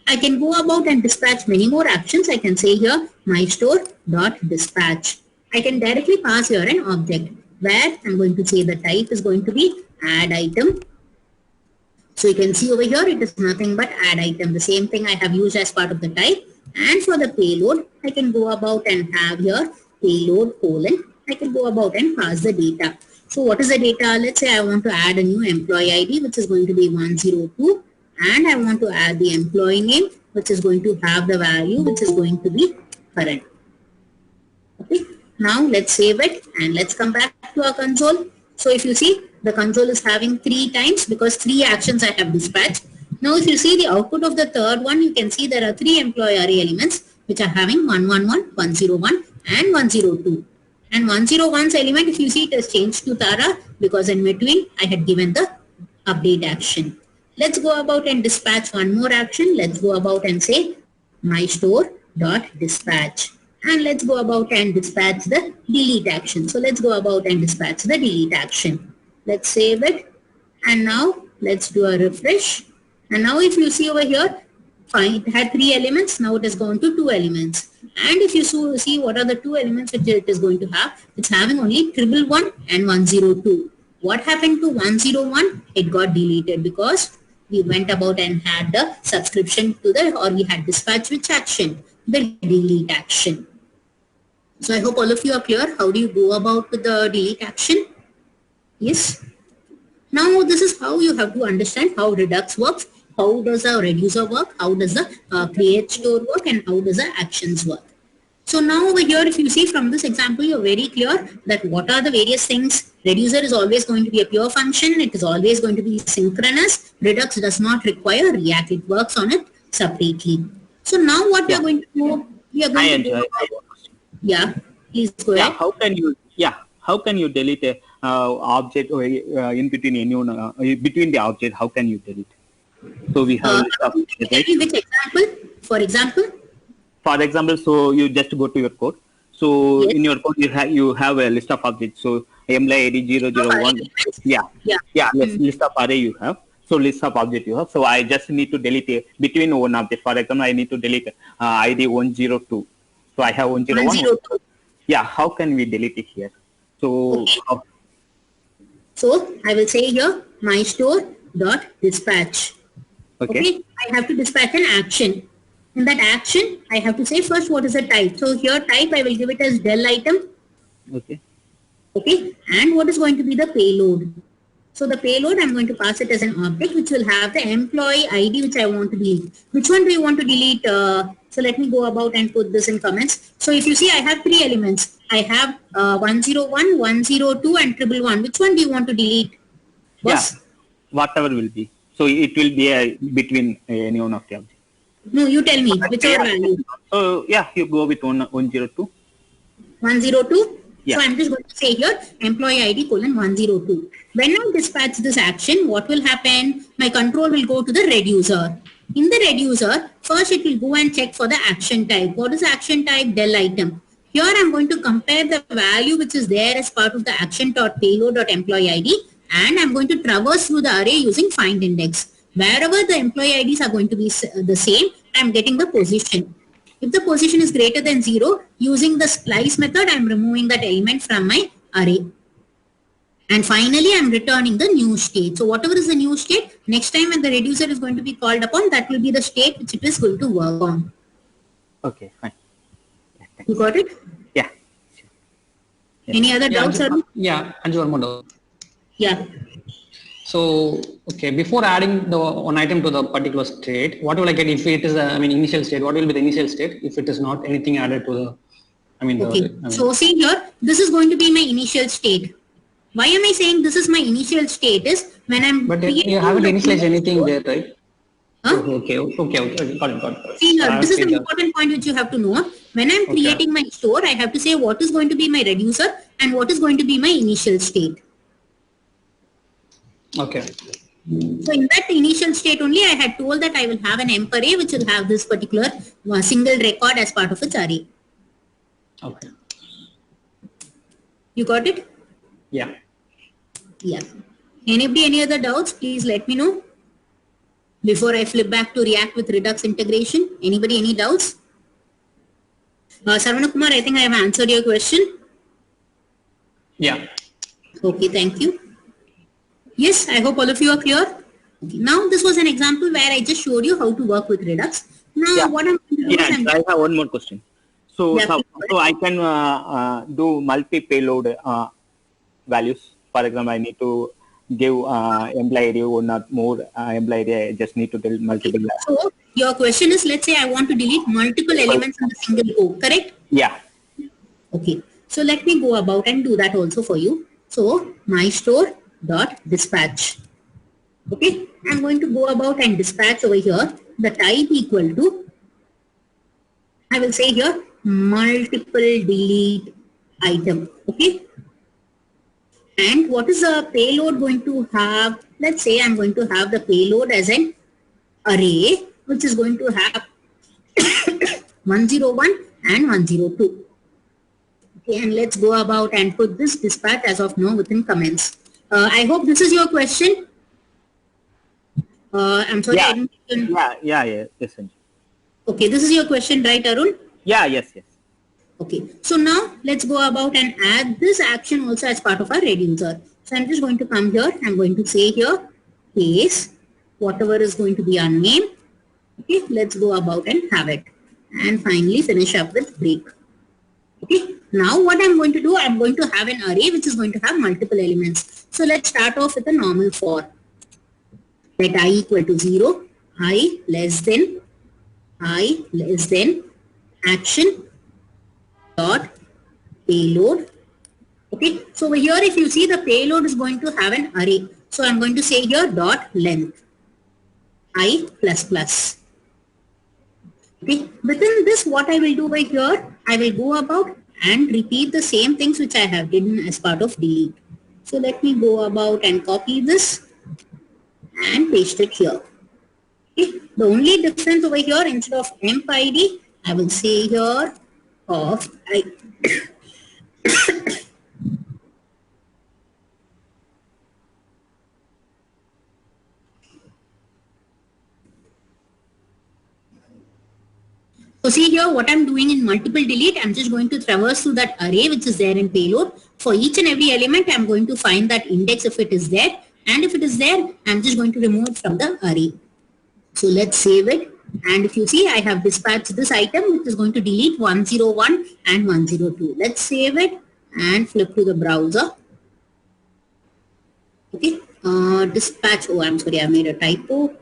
Speaker 1: I can go about and dispatch many more actions. I can say here my store.dispatch. I can directly pass here an object where I'm going to say the type is going to be add item. So you can see over here it is nothing but add item. The same thing I have used as part of the type. And for the payload, I can go about and have here payload colon. I can go about and pass the data. So what is the data? Let's say I want to add a new employee ID which is going to be 102 and I want to add the employee name which is going to have the value which is going to be current. Okay. Now let's save it and let's come back to our console. So if you see, the console is having 3 times because 3 actions I have dispatched. Now if you see the output of the third one, you can see there are 3 employee array elements which are having 111, 101 and 102. And 101's element, if you see, it has changed to Tara because in between I had given the update action. Let's go about and dispatch one more action. Let's go about and say my store.dispatch. And let's go about and dispatch the delete action. So let's go about and dispatch the delete action. Let's save it. And now let's do a refresh. And now if you see over here, fine, it had 3 elements. Now it has gone to 2 elements. And if you see what are the 2 elements which it is going to have, it's having only 111 and 102. What happened to 101? It got deleted because we went about and had the subscription to the, or we had dispatch which action? The delete action. So I hope all of you are clear. How do you go about with the delete action? Yes. Now this is how you have to understand how Redux works. How does a reducer work? How does the create store work? And how does the actions work? So now over here, if you see from this example, you're very clear that what are the various things. Reducer is always going to be a pure function. It is always going to be synchronous. Redux does not require React. It works on it separately. So now what we are going to do, we are going to do, yeah. Please go
Speaker 3: Yeah,
Speaker 1: ahead.
Speaker 3: how can you delete a object or in between anyone between the object? How can you delete? So we have a list of
Speaker 1: Can you
Speaker 3: objects,
Speaker 1: tell
Speaker 3: right?
Speaker 1: me which example? For example?
Speaker 3: For example, so you just go to your code. So
Speaker 1: Yes.
Speaker 3: in your code you have a list of objects. So employee ID
Speaker 1: Of array
Speaker 3: 001.
Speaker 1: elements?
Speaker 3: Yeah,
Speaker 1: Yeah.
Speaker 3: yeah.
Speaker 1: Hmm.
Speaker 3: List of array you have. So list of object you have. So I just need to delete a, between one object. For example, I need to delete ID 102. So I have 101.
Speaker 1: 102.
Speaker 3: Yeah. How can we delete it here? So
Speaker 1: Okay. So I will say here my store dot dispatch.
Speaker 3: okay,
Speaker 1: Okay. I have to dispatch an action. In that action, I have to say first what is the type. So here type I will give it as del item.
Speaker 3: okay.
Speaker 1: Okay. And what is going to be the payload? So the payload, I'm going to pass it as an object which will have the employee ID which I want to delete. Which one do you want to delete? So let me go about and put this in comments. So if you see, I have three elements. I have 101, 102 and 111. Which one do you want to delete?
Speaker 3: Yeah.
Speaker 1: Boss?
Speaker 3: Whatever will be. So it will be between any one of the objects.
Speaker 1: No, you tell me, whichever
Speaker 3: Yeah.
Speaker 1: value.
Speaker 3: So yeah, you go with 102.
Speaker 1: 102.
Speaker 3: Yeah.
Speaker 1: So I'm just going to say here employee ID colon 102. When I dispatch this action, what will happen? My control will go to the reducer. In the reducer, first it will go and check for the action type. What is the action type? Del item. Here I'm going to compare the value which is there as part of the action.payload.employee ID and I'm going to traverse through the array using find index. Wherever the employee IDs are going to be the same, I'm getting the position. If the position is greater than 0, using the splice method, I'm removing that element from my array. And finally, I'm returning the new state. So whatever is the new state, next time when the reducer is going to be called upon, that will be the state which it is going to work on.
Speaker 3: Okay, fine. Yeah,
Speaker 1: You got it?
Speaker 3: yeah. Sure. Yeah.
Speaker 1: Any other doubts, Arun?
Speaker 4: Yeah, and one more doubt.
Speaker 1: Yeah.
Speaker 4: So, okay, before adding the one item to the particular state, what will I get if it is a, initial state? What will be the initial state if it is not anything added to the,
Speaker 1: Okay. So see here, this is going to be my initial state. Why am I saying this is my initial state is when I'm
Speaker 4: but
Speaker 1: creating
Speaker 4: you haven't
Speaker 1: the
Speaker 4: initialized anything there, right?
Speaker 1: Huh?
Speaker 4: Okay, got it.
Speaker 1: See here, this is the important point which you have to know. When I'm
Speaker 4: Okay.
Speaker 1: creating my store, I have to say what is going to be my reducer and what is going to be my initial state.
Speaker 4: Okay.
Speaker 1: So in that initial state only, I had told that I will have an emp array which will have this particular single record as part of its array.
Speaker 4: Okay.
Speaker 1: You got it?
Speaker 4: Yeah.
Speaker 1: Yeah. Anybody, any other doubts? Please let me know. Before I flip back to React with Redux integration. Anybody, any doubts? Sarvana Kumar, I think I have answered your question.
Speaker 4: Yeah.
Speaker 1: Okay, thank you. Yes, I hope all of you are clear. Okay. Now, this was an example where I just showed you how to work with Redux. Now,
Speaker 3: Yeah.
Speaker 1: what I'm going to do
Speaker 3: Yeah,
Speaker 1: is
Speaker 3: I have one more question. So,
Speaker 1: Yeah,
Speaker 3: so I can do multi-payload values. For example, I need to give employee ID or not more employee ID. I just need to tell multiple.
Speaker 1: So, your question is, let's say I want to delete multiple elements in a single code, correct?
Speaker 3: Yeah.
Speaker 1: Okay. So, let me go about and do that also for you. So, my store dot dispatch. Okay. I'm going to go about and dispatch over here the type equal to, I will say here, multiple delete item. Okay. And what is the payload going to have? Let's say I'm going to have the payload as an array, which is going to have 101 and 102. Okay, and let's go about and put this dispatch as of now within comments. I hope this is your question. I'm sorry.
Speaker 3: Yeah.
Speaker 1: I didn't,
Speaker 3: Yeah. Yes, Sanjay.
Speaker 1: okay, this is your question, right, Arun?
Speaker 3: Yeah. Yes.
Speaker 1: Okay, so now let's go about and add this action also as part of our reducer. So I'm just going to come here. I'm going to say here, case, whatever is going to be our name. Okay, let's go about and have it. And finally finish up with break. Okay, now what I'm going to do, I'm going to have an array which is going to have multiple elements. So let's start off with a normal for. Let I equal to 0, I less than action dot payload. Okay, so over here if you see the payload is going to have an array. So I'm going to say here dot length I plus plus. Okay, within this what I will do by here, I will go about and repeat the same things which I have done as part of delete. So let me go about and copy this and paste it here. Okay. The only difference over here, instead of emp id, I will say here of I. So see here what I'm doing in multiple delete, I'm just going to traverse through that array which is there in payload. For each and every element, I'm going to find that index if it is there. And if it is there, I'm just going to remove it from the array. So let's save it. And if you see, I have dispatched this item which is going to delete 101 and 102. Let's save it and flip to the browser. Okay, dispatch, oh, I'm sorry, I made a typo.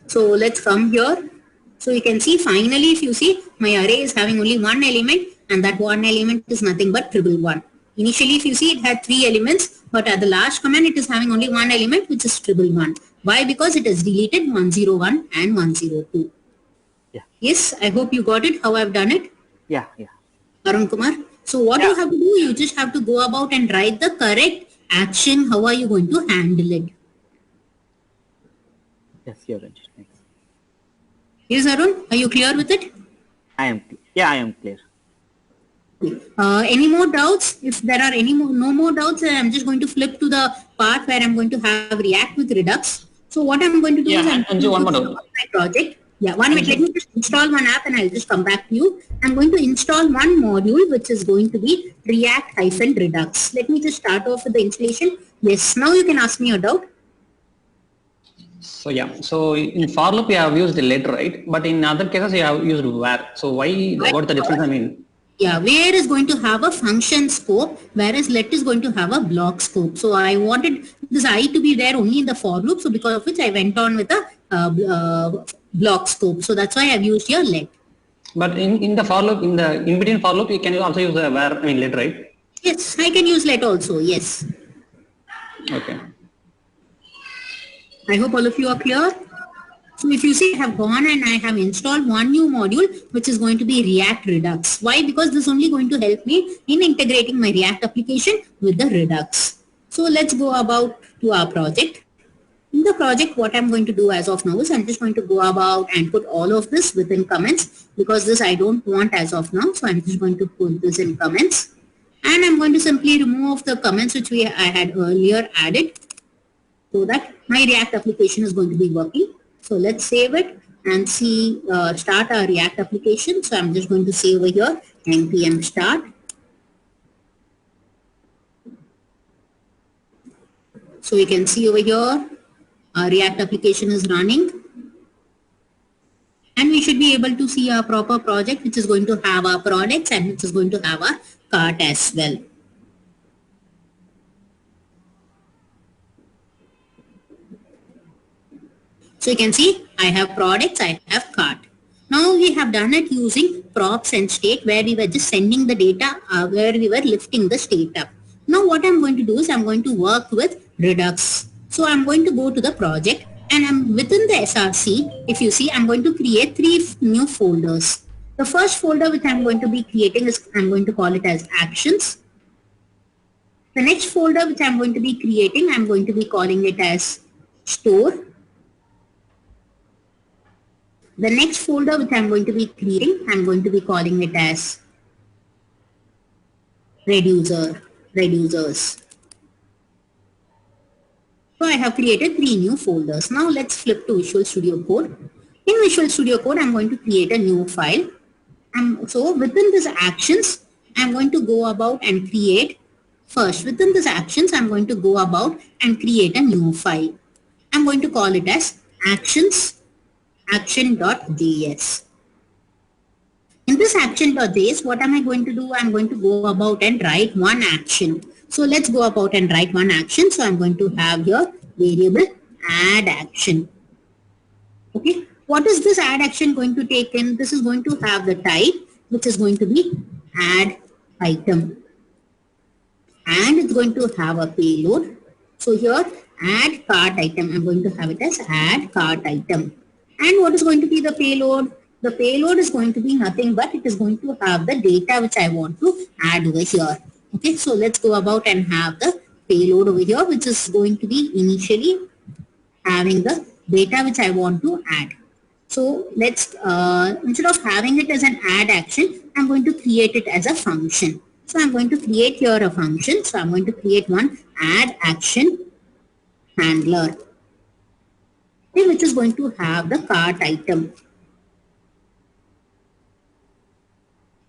Speaker 1: So let's come here. So you can see finally, if you see, my array is having only one element and that one element is nothing but 111. Initially, if you see, it had 3 elements, but at the last command, it is having only one element, which is 111. Why? Because it has deleted 101 and 102.
Speaker 3: Yeah.
Speaker 1: Yes, I hope you got it, how I've done it.
Speaker 3: Yeah.
Speaker 1: Arun Kumar. So what you have to do, you just have to go about and write the correct action. How are you going to handle it?
Speaker 3: Yes, you're right. Thanks.
Speaker 1: Yes, Arun, are you clear with it?
Speaker 3: I am clear.
Speaker 1: Any more doubts? If there are no more doubts, I'm just going to flip to the part where I'm going to have React with Redux. So what I'm going to do is I'm going to
Speaker 4: one more
Speaker 1: install my project. Yeah, 1 minute. Let me just install one app and I'll just come back to you. I'm going to install one module which is going to be React-Redux. Let me just start off with the installation. Yes, now you can ask me a doubt.
Speaker 4: So yeah, so in for loop you have used the let, right? But in other cases you have used where. So why, what the difference? I mean,
Speaker 1: yeah, where is going to have a function scope, whereas let is going to have a block scope. So I wanted this I to be there only in the for loop. So because of which I went on with a block scope. So that's why I've used here let.
Speaker 4: But in the for loop, in between for loop, you can also use the where, I mean let, right?
Speaker 1: Yes, I can use let also. Yes.
Speaker 4: Okay.
Speaker 1: I hope all of you are clear. So if you see, I have gone and I have installed one new module, which is going to be React Redux. Why? Because this is only going to help me in integrating my React application with the Redux. So let's go about to our project. In the project, what I'm going to do as of now is I'm just going to go about and put all of this within comments, because this I don't want as of now. So I'm just going to put this in comments. And I'm going to simply remove the comments which I had earlier added, so that my React application is going to be working. So let's save it and see, start our React application. So I'm just going to say over here, npm start. So you can see over here, our React application is running. And we should be able to see our proper project, which is going to have our products and which is going to have our cart as well. So you can see I have products, I have cart. Now we have done it using props and state, where we were just sending the data, where we were lifting the state up. Now what I'm going to do is I'm going to work with Redux. So I'm going to go to the project and I'm within the SRC. If you see, I'm going to create 3 new folders. The first folder which I'm going to be creating is, I'm going to call it as actions. The next folder which I'm going to be creating, I'm going to be calling it as store. The next folder which I'm going to be creating, I'm going to be calling it as reducers. So I have created 3 new folders. Now let's flip to Visual Studio Code. In Visual Studio Code, I'm going to create a new file. So within this actions, I'm going to go about and create, first within this actions, I'm going to go about and create a new file. I'm going to call it as action.js. In this action.js, what am I going to do? I'm going to go about and write one action. So let's go about and write one action. So I'm going to have here variable add action. Okay. What is this add action going to take in? This is going to have the type, which is going to be add item. And it's going to have a payload. So here add cart item. I'm going to have it as add cart item. And what is going to be the payload? The payload is going to be nothing but it is going to have the data which I want to add over here. Okay, so let's go about and have the payload over here, which is going to be initially having the data which I want to add. So let's, instead of having it as an add action, I'm going to create it as a function. So I'm going to create here a function. So I'm going to create one add action handler, which is going to have the cart item.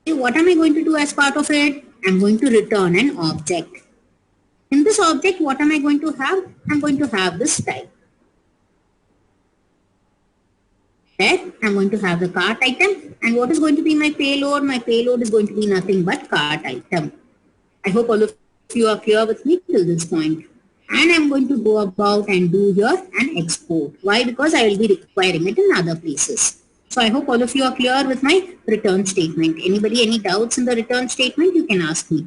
Speaker 1: What am I going to do as part of it? I'm going to return an object. In this object, what am I going to have? I'm going to have this type. There, I'm going to have the cart item. And what is going to be my payload? My payload is going to be nothing but cart item. I hope all of you are clear with me till this point. And I'm going to go about and do here an export. Why? Because I will be requiring it in other places. So I hope all of you are clear with my return statement. Anybody, any doubts in the return statement? You can ask me.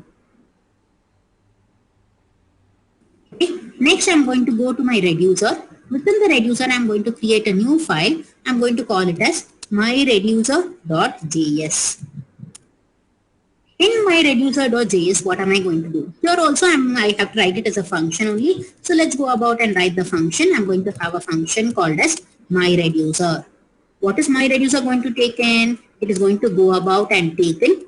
Speaker 1: Okay. Next, I'm going to go to my reducer. Within the reducer, I'm going to create a new file. I'm going to call it as myreducer.js. In myreducer.js, what am I going to do? Here also, I have to write it as a function only. So let's go about and write the function. I'm going to have a function called as myreducer. What is myreducer going to take in? It is going to go about and take in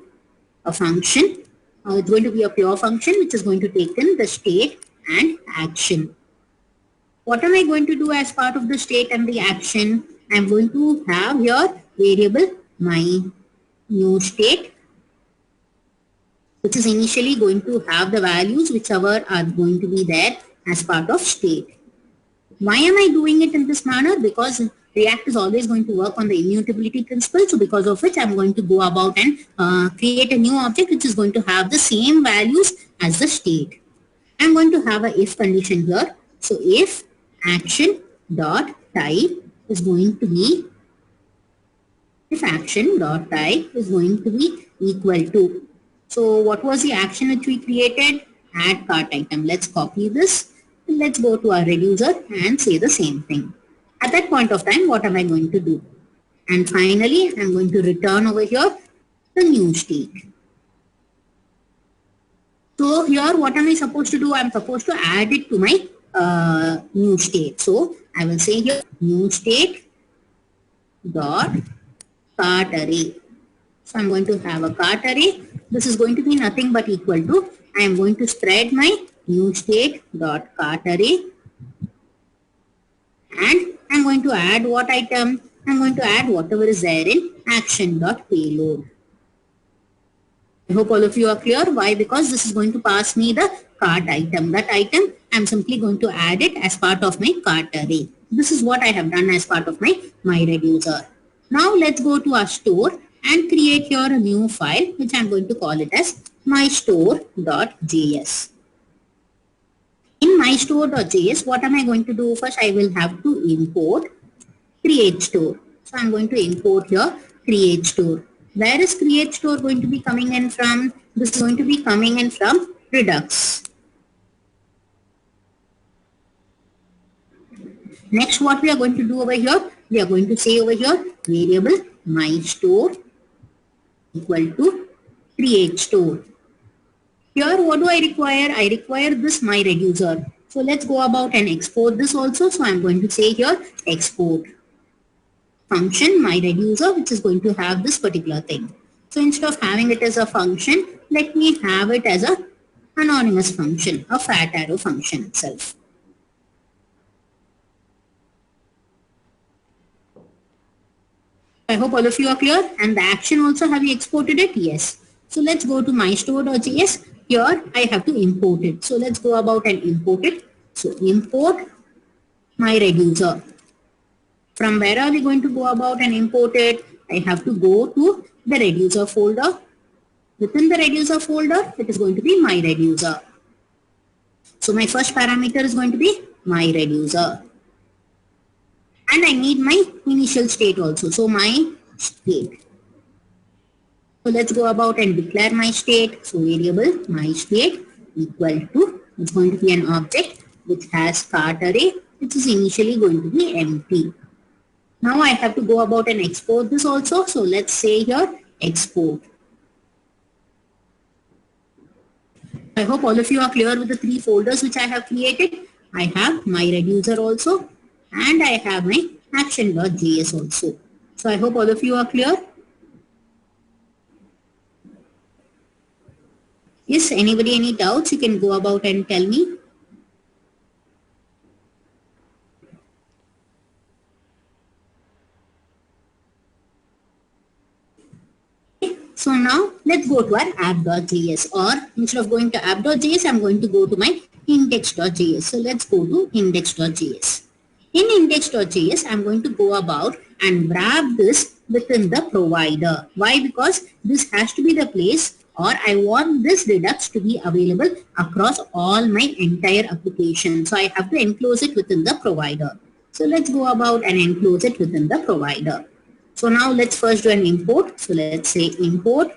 Speaker 1: a function. It's going to be a pure function which is going to take in the state and action. What am I going to do as part of the state and the action? I'm going to have here variable my new state, which is initially going to have the values whichever are going to be there as part of state. Why am I doing it in this manner? Because React is always going to work on the immutability principle. So because of which I'm going to go about and create a new object which is going to have the same values as the state. I'm going to have a if condition here. So if action dot type is going to be, if action dot type is going to be equal to. So what was the action which we created? Add cart item. Let's copy this. And let's go to our reducer and say the same thing. At that point of time, what am I going to do? And finally, I'm going to return over here the new state. So here, what am I supposed to do? I'm supposed to add it to my new state. So I will say here new state dot cart array. So I'm going to have a cart array. This is going to be nothing but equal to, I am going to spread my new state dot cart array. And I'm going to add what item? I'm going to add whatever is there in action.payload. I hope all of you are clear. Why? Because this is going to pass me the cart item. That item, I'm simply going to add it as part of my cart array. This is what I have done as part of my reducer. Now let's go to our store and create here a new file, which I'm going to call it as mystore.js. In mystore.js, what am I going to do? First, I will have to import create store. So I'm going to import here create store. Where is create store going to be coming in from? This is going to be coming in from Redux. Next, what we are going to do over here? We are going to say over here variable mystore equal to create store. Here, what do I require? I require this myreducer. So let's go about and export this also. So I'm going to say here export function myreducer, which is going to have this particular thing. So instead of having it as a function, let me have it as a anonymous function, a fat arrow function itself. I hope all of you are clear. And the action also, have you exported it? Yes. So let's go to mystore.js. Here I have to import it. So let's go about and import it. So import myreducer. From where are we going to go about and import it? I have to go to the reducer folder. Within the reducer folder, it is going to be myreducer. So my first parameter is going to be myreducer. And I need my initial state also. So my state. So let's go about and declare my state. So variable my state equal to, it's going to be an object which has cart array, which is initially going to be empty. Now I have to go about and export this also. So let's say here export. I hope all of you are clear with the 3 folders which I have created. I have my reducer also and I have my action.js also. So I hope all of you are clear. Yes, anybody any doubts, you can go about and tell me. So now let's go to our app.js, or instead of going to app.js, I'm going to go to my index.js. So let's go to index.js. In index.js, I'm going to go about and wrap this within the provider. Why? Because this has to be the place, or I want this Redux to be available across all my entire application. So I have to enclose it within the provider. So let's go about and enclose it within the provider. So now let's first do an import. So let's say import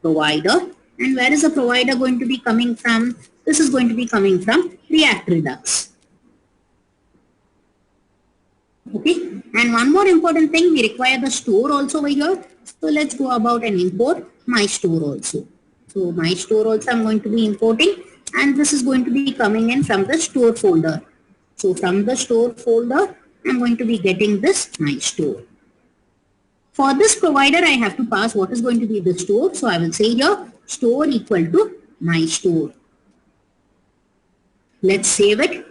Speaker 1: provider. And where is the provider going to be coming from? This is going to be coming from React Redux. Okay. And one more important thing, we require the store also over here. So let's go about and import my store also. So my store also I'm going to be importing, and this is going to be coming in from the store folder. So from the store folder, I'm going to be getting this my store. For this provider, I have to pass what is going to be the store. So I will say here store equal to my store. Let's save it.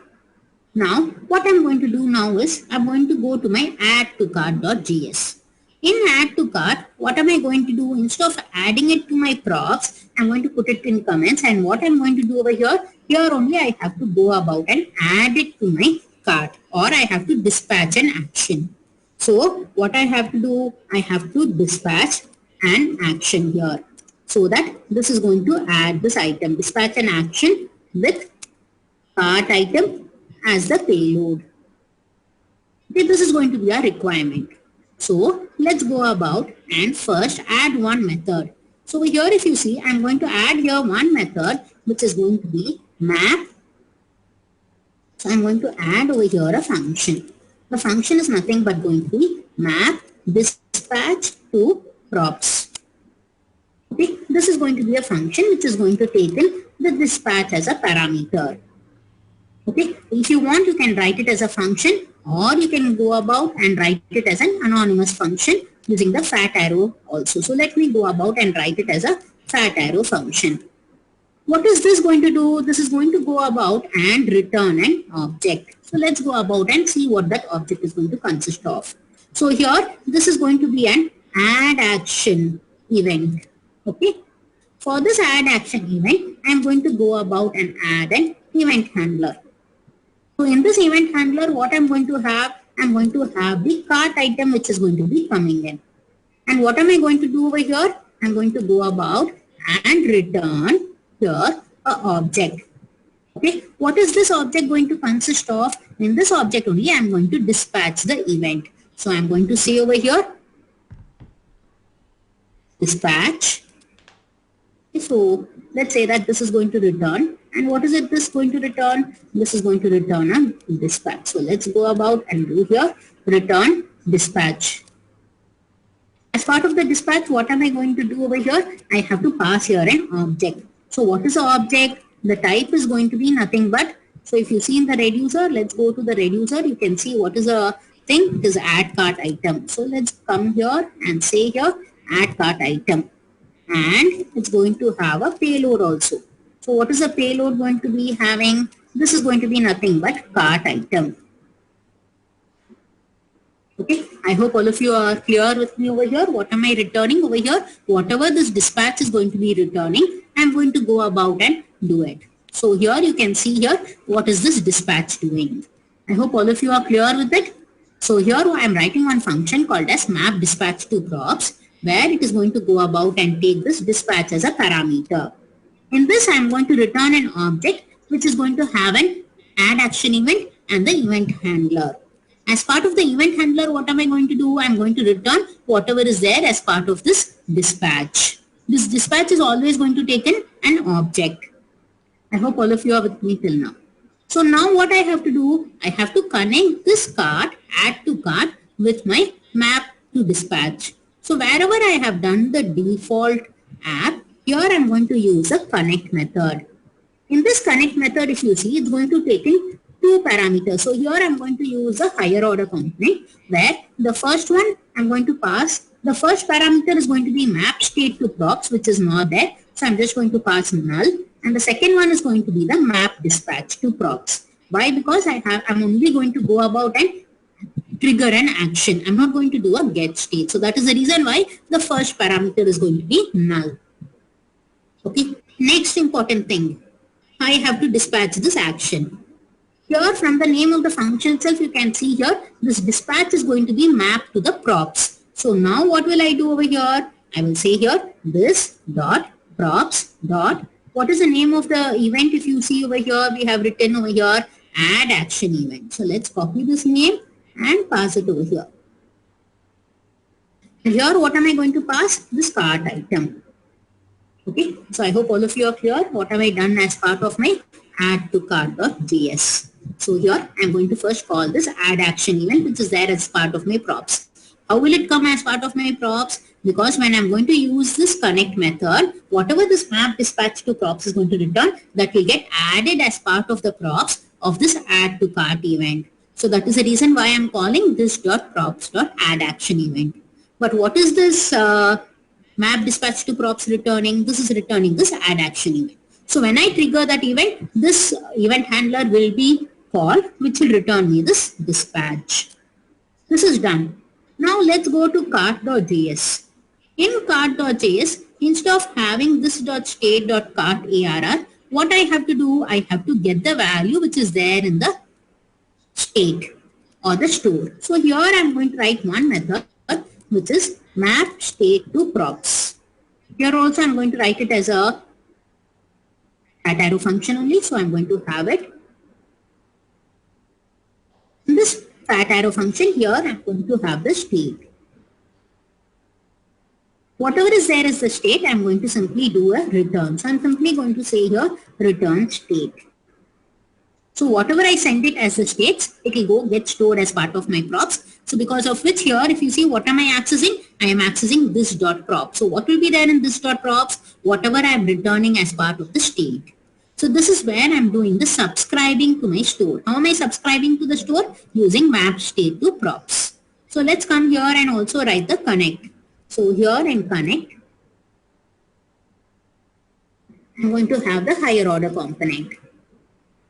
Speaker 1: Now what I'm going to do now is I'm going to go to my add to cart.js. In add to cart, what am I going to do? Instead of adding it to my props, I'm going to put it in comments, and what I'm going to do over here only I have to go about and add it to my cart, or I have to dispatch an action. So what I have to do, I have to dispatch an action here, so that this is going to add this item, dispatch an action with cart item as the payload. Okay, this is going to be a requirement. So let's go about and first add one method. So here if you see, I'm going to add here one method which is going to be map. So I'm going to add over here a function. The function is nothing but going to be map dispatch to props. Okay, this is going to be a function which is going to take in the dispatch as a parameter. Okay, if you want, you can write it as a function, or you can go about and write it as an anonymous function using the fat arrow also. So let me go about and write it as a fat arrow function. What is this going to do? This is going to go about and return an object. So let's go about and see what that object is going to consist of. So here, this is going to be an add action event. Okay. For this add action event, I'm going to go about and add an event handler. So in this event handler, what I'm going to have the cart item which is going to be coming in. And what am I going to do over here? I'm going to go about and return here a object. Okay, what is this object going to consist of? In this object only, I'm going to dispatch the event. So I'm going to say over here, dispatch. So let's say that this is going to return. And what is it this going to return? This is going to return a dispatch. So let's go about and do here, return dispatch. As part of the dispatch, what am I going to do over here? I have to pass here an object. So what is the object? The type is going to be nothing but, so if you see in the reducer, let's go to the reducer, you can see what is a thing. It is add cart item. So let's come here and say here add cart item. And it's going to have a payload also. So what is the payload going to be having? This is going to be nothing but cart item. Okay, I hope all of you are clear with me over here. What am I returning over here? Whatever this dispatch is going to be returning, I'm going to go about and do it. So here you can see here, what is this dispatch doing? I hope all of you are clear with it. So here I'm writing one function called as map dispatch to props, where it is going to go about and take this dispatch as a parameter. In this, I'm going to return an object which is going to have an add action event and the event handler. As part of the event handler, what am I going to do? I'm going to return whatever is there as part of this dispatch. This dispatch is always going to take in an object. I hope all of you are with me till now. So now what I have to do, I have to connect this cart, add to cart with my map to dispatch. So wherever I have done the default app, here I'm going to use a connect method. In this connect method, if you see, it's going to take in two parameters. So here I'm going to use a higher order component where the first one I'm going to pass, the first parameter is going to be map state to props, which is not there. So I'm just going to pass null. And the second one is going to be the map dispatch to props. Why? Because I'm only going to go about and trigger an action. I'm not going to do a get state. So that is the reason why the first parameter is going to be null. Okay. Next important thing, I have to dispatch this action. Here from the name of the function itself, you can see here, this dispatch is going to be mapped to the props. So now what will I do over here? I will say here, this dot props dot, what is the name of the event? If you see over here, we have written over here, add action event. So let's copy this name and pass it over here. Here, what am I going to pass? This cart item. Okay, so I hope all of you are clear. What have I done as part of my add to cart.js? So here I'm going to first call this add action event, which is there as part of my props. How will it come as part of my props? Because when I'm going to use this connect method, whatever this map dispatch to props is going to return, that will get added as part of the props of this add to cart event. So that is the reason why I'm calling this .props.add action event. But what is this map dispatch to props returning? This is returning this add action event. So when I trigger that event, this event handler will be called, which will return me this dispatch. This is done. Now let's go to cart.js. In cart.js, instead of having this .state.cart_arr, what I have to do, I have to get the value which is there in the state or the store. So here I'm going to write one method which is map state to props. Here also I'm going to write it as a fat arrow function only. So I'm going to have it. In this fat arrow function here, I'm going to have the state. Whatever is there as the state, I'm going to simply do a return. So I'm simply going to say here return state. So whatever I send it as the states, it will go get stored as part of my props. So because of which here, if you see what am I accessing? I am accessing this dot prop. So what will be there in this dot props? Whatever I am returning as part of the state. So this is where I'm doing the subscribing to my store. How am I subscribing to the store? Using map state to props. So let's come here and also write the connect. So here in connect, I'm going to have the higher order component.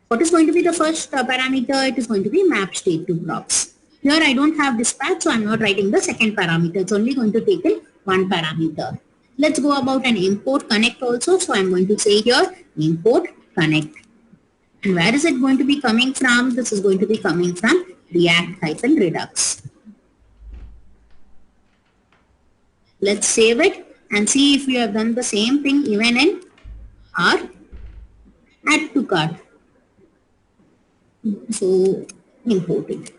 Speaker 1: What is going to be the first parameter? It is going to be map state to props. Here I don't have dispatch, so I'm not writing the second parameter. It's only going to take in one parameter. Let's go about an import connect also. So I'm going to say here import connect. And where is it going to be coming from? This is going to be coming from React-Redux. Let's save it and see if we have done the same thing even in our add to cart. So import it.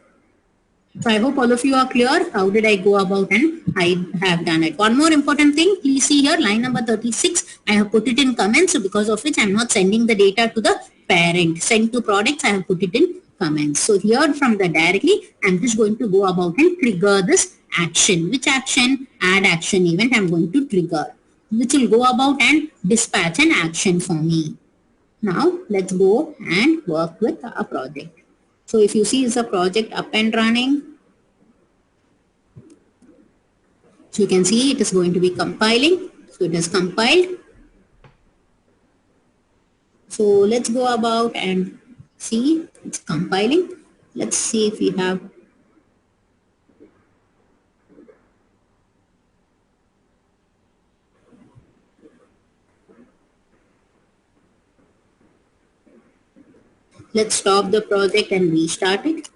Speaker 1: So I hope all of you are clear. How did I go about and I have done it. One more important thing, please see here line number 36. I have put it in comments, so because of which I am not sending the data to the parent. Send to products, I have put it in comments. So here from the directly, I am just going to go about and trigger this action. Which action? Add action event I am going to trigger, which will go about and dispatch an action for me. Now let's go and work with our project. So if you see is a project up and running. So you can see it is going to be compiling. So it is compiled. So let's go about and see it's compiling. Let's see if we have. Let's stop the project and restart it.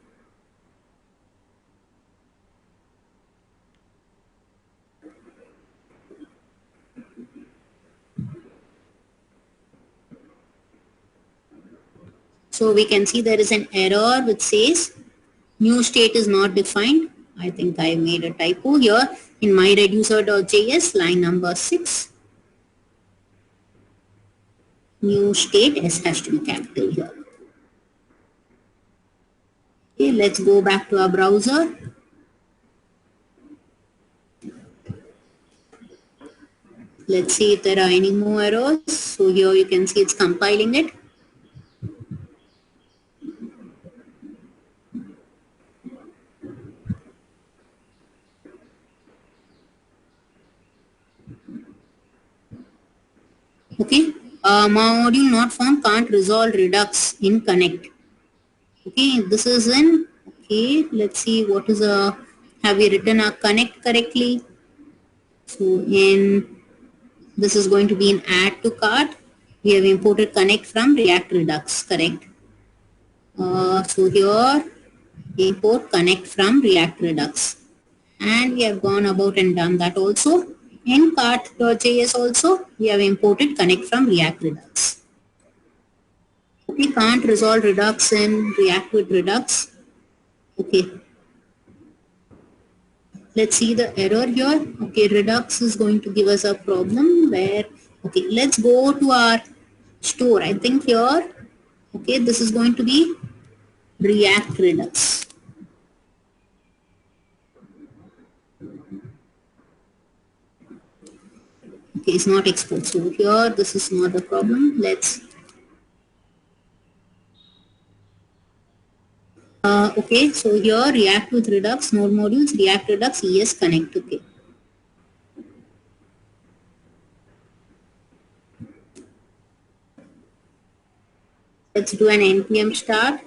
Speaker 1: So we can see there is an error which says new state is not defined. I think I made a typo here in my reducer.js line number 6. New state S has to be capital here. Okay, let's go back to our browser. Let's see if there are any more errors. So here you can see it's compiling it. Okay, module not found, can't resolve Redux in connect. Okay, this is in, okay, let's see what is have we written our connect correctly? So in, this is going to be an add to cart. We have imported connect from React Redux, correct? So here, import connect from React Redux. And we have gone about and done that also. In cart.js also, we have imported connect from React Redux. We can't resolve Redux in React with Redux. Okay. Let's see the error here. Okay, Redux is going to give us a problem where, okay, let's go to our store. I think here, okay, this is going to be React Redux. Okay, it's not export. So here, this is not a problem. Let's okay, so here React with Redux, node modules, React Redux, ES connect. Okay. Let's do an npm start.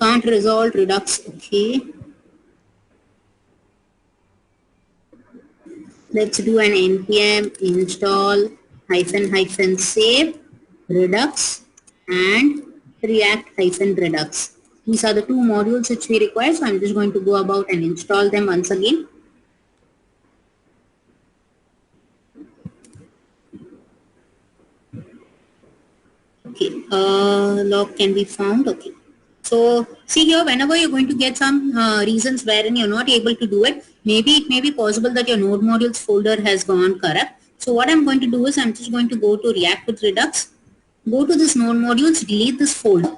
Speaker 1: Can't resolve Redux. Okay. Let's do an npm install --save Redux and React Redux. These are the two modules which we require. So I'm just going to go about and install them once again. Okay, log can be found. Okay. So see here, whenever you're going to get some reasons wherein you're not able to do it, maybe it may be possible that your node modules folder has gone corrupt. So what I'm going to do is I'm just going to go to React with Redux, go to this node modules, delete this folder,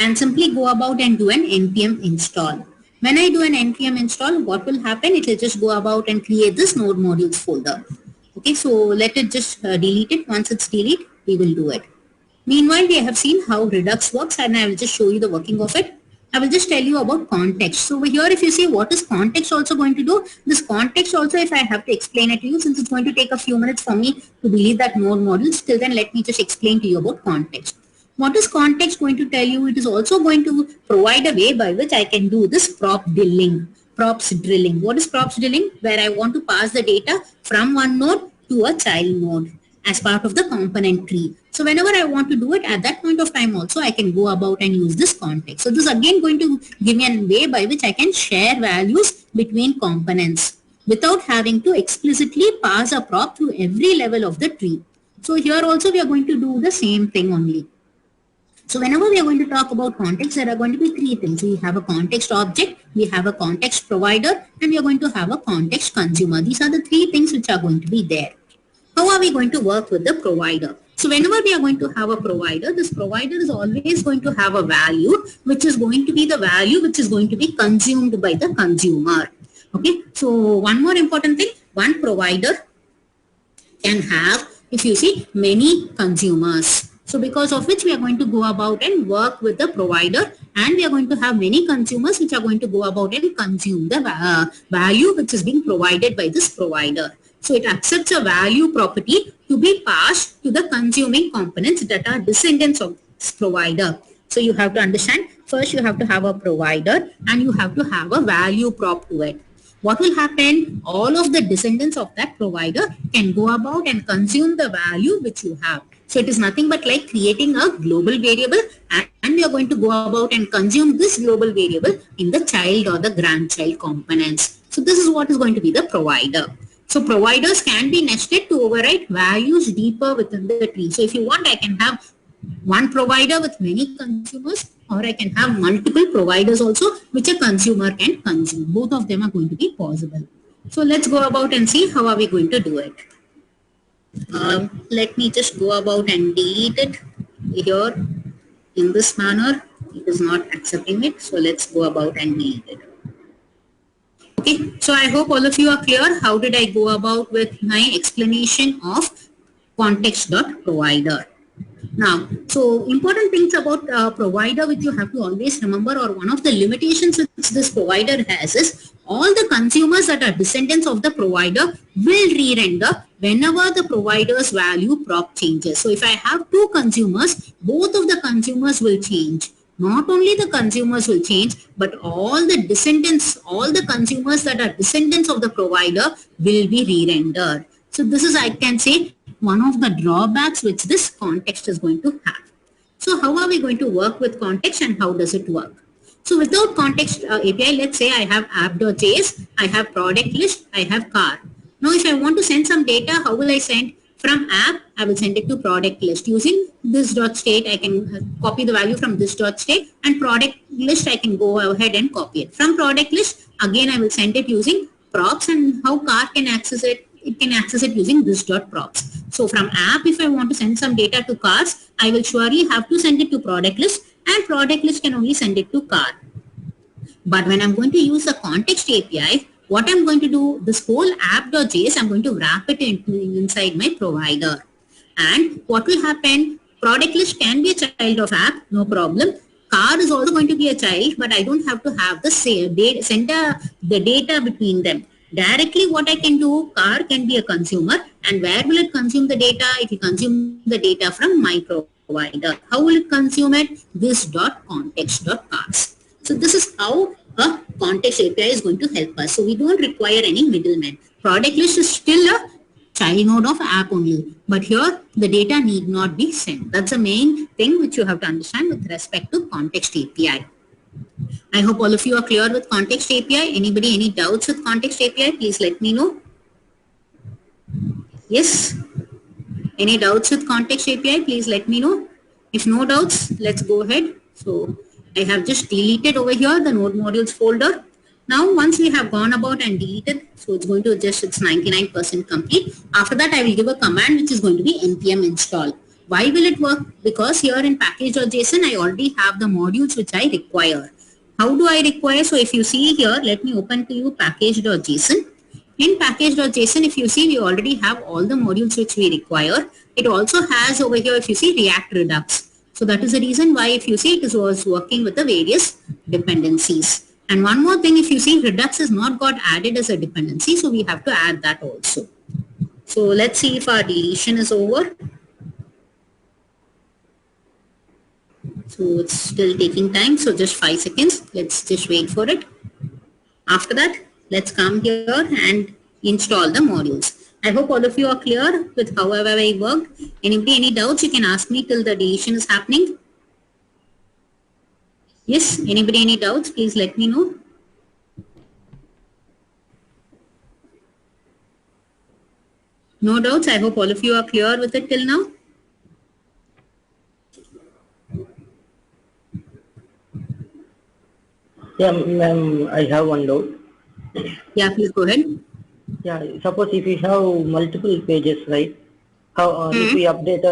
Speaker 1: and simply go about and do an npm install. When I do an npm install, what will happen? It will just go about and create this node modules folder. Okay, so let it just delete it. Once it's deleted, we will do it. Meanwhile, we have seen how Redux works, and I will just show you the working of it. I will just tell you about context. So over here, if you see what is context also going to do, this context also, if I have to explain it to you, since it's going to take a few minutes for me to delete that node module, still then let me just explain to you about context. What is context going to tell you? It is also going to provide a way by which I can do this props drilling. What is props drilling? Where I want to pass the data from one node to a child node as part of the component tree. So whenever I want to do it, at that point of time also, I can go about and use this context. So this is again going to give me a way by which I can share values between components without having to explicitly pass a prop to every level of the tree. So here also we are going to do the same thing only. So whenever we are going to talk about context, there are going to be three things. We have a context object, we have a context provider, and we are going to have a context consumer. These are the three things which are going to be there. How are we going to work with the provider? So whenever we are going to have a provider, this provider is always going to have a value, which is going to be the value which is going to be consumed by the consumer. Okay. So one more important thing, one provider can have, if you see, many consumers. So because of which we are going to go about and work with the provider, and we are going to have many consumers which are going to go about and consume the value which is being provided by this provider. So it accepts a value property to be passed to the consuming components that are descendants of this provider. So you have to understand, first you have to have a provider and you have to have a value prop to it. What will happen? All of the descendants of that provider can go about and consume the value which you have. So it is nothing but like creating a global variable, and we are going to go about and consume this global variable in the child or the grandchild components. So this is what is going to be the provider. So providers can be nested to overwrite values deeper within the tree. So if you want, I can have one provider with many consumers, or I can have multiple providers also which a consumer can consume. Both of them are going to be possible. So let's go about and see how are we going to do it. Let me just go about and delete it here in this manner. It is not accepting it, so let's go about and delete it. Okay, so I hope all of you are clear. How did I go about with my explanation of context.provider? Now, so important things about provider which you have to always remember, or one of the limitations which this provider has is all the consumers that are descendants of the provider will re-render whenever the provider's value prop changes. So if I have two consumers, both of the consumers will change. Not only the consumers will change, but all the descendants, all the consumers that are descendants of the provider will be re-rendered. So this is, I can say, one of the drawbacks which this context is going to have. So how are we going to work with context and how does it work? So without context API, let's say I have app.js, I have product list, I have car. Now if I want to send some data, how will I send? From app, I will send it to product list. Using this dot state, I can copy the value from this dot state, and product list, I can go ahead and copy it. From product list, again, I will send it using props, and how car can access it? It can access it using this dot props. So from app, if I want to send some data to cars, I will surely have to send it to product list, and product list can only send it to car. But when I'm going to use a context API, what I'm going to do, this whole app.js, I'm going to wrap it inside my provider. And what will happen, product list can be a child of app, no problem. Car is also going to be a child, but I don't have to have the same the data between them. Directly what I can do, car can be a consumer, and where will it consume the data? It will consume the data from my provider. How will it consume it? This dot context.cars. So this is how a context API is going to help us. So we don't require any middleman. Product list is still a child node of app only. But here the data need not be sent. That's the main thing which you have to understand with respect to context API. I hope all of you are clear with context API. Anybody, any doubts with context API? Please let me know. Yes? Any doubts with context API? Please let me know. If no doubts, let's go ahead. So I have just deleted over here the node modules folder. Now once we have gone about and deleted, so it's going to just, it's 99% complete. After that I will give a command which is going to be npm install. Why will it work? Because here in package.json I already have the modules which I require. How do I require? So if you see here, let me open to you package.json. In package.json, if you see, we already have all the modules which we require. It also has over here, if you see, React Redux. So that is the reason why, if you see, it was working with the various dependencies. And one more thing, if you see, Redux is not got added as a dependency, so we have to add that also. So let's see if our deletion is over. So it's still taking time, so just 5 seconds. Let's just wait for it. After that, let's come here and install the modules. I hope all of you are clear with however I worked. Anybody, any doubts, you can ask me till the deletion is happening. Yes, anybody, any doubts, please let me know. No doubts, I hope all of you are clear with it till now.
Speaker 5: Yeah, ma'am, I have one doubt.
Speaker 1: Yeah, please go ahead.
Speaker 5: Yeah, suppose if we have multiple pages, right? How if we update,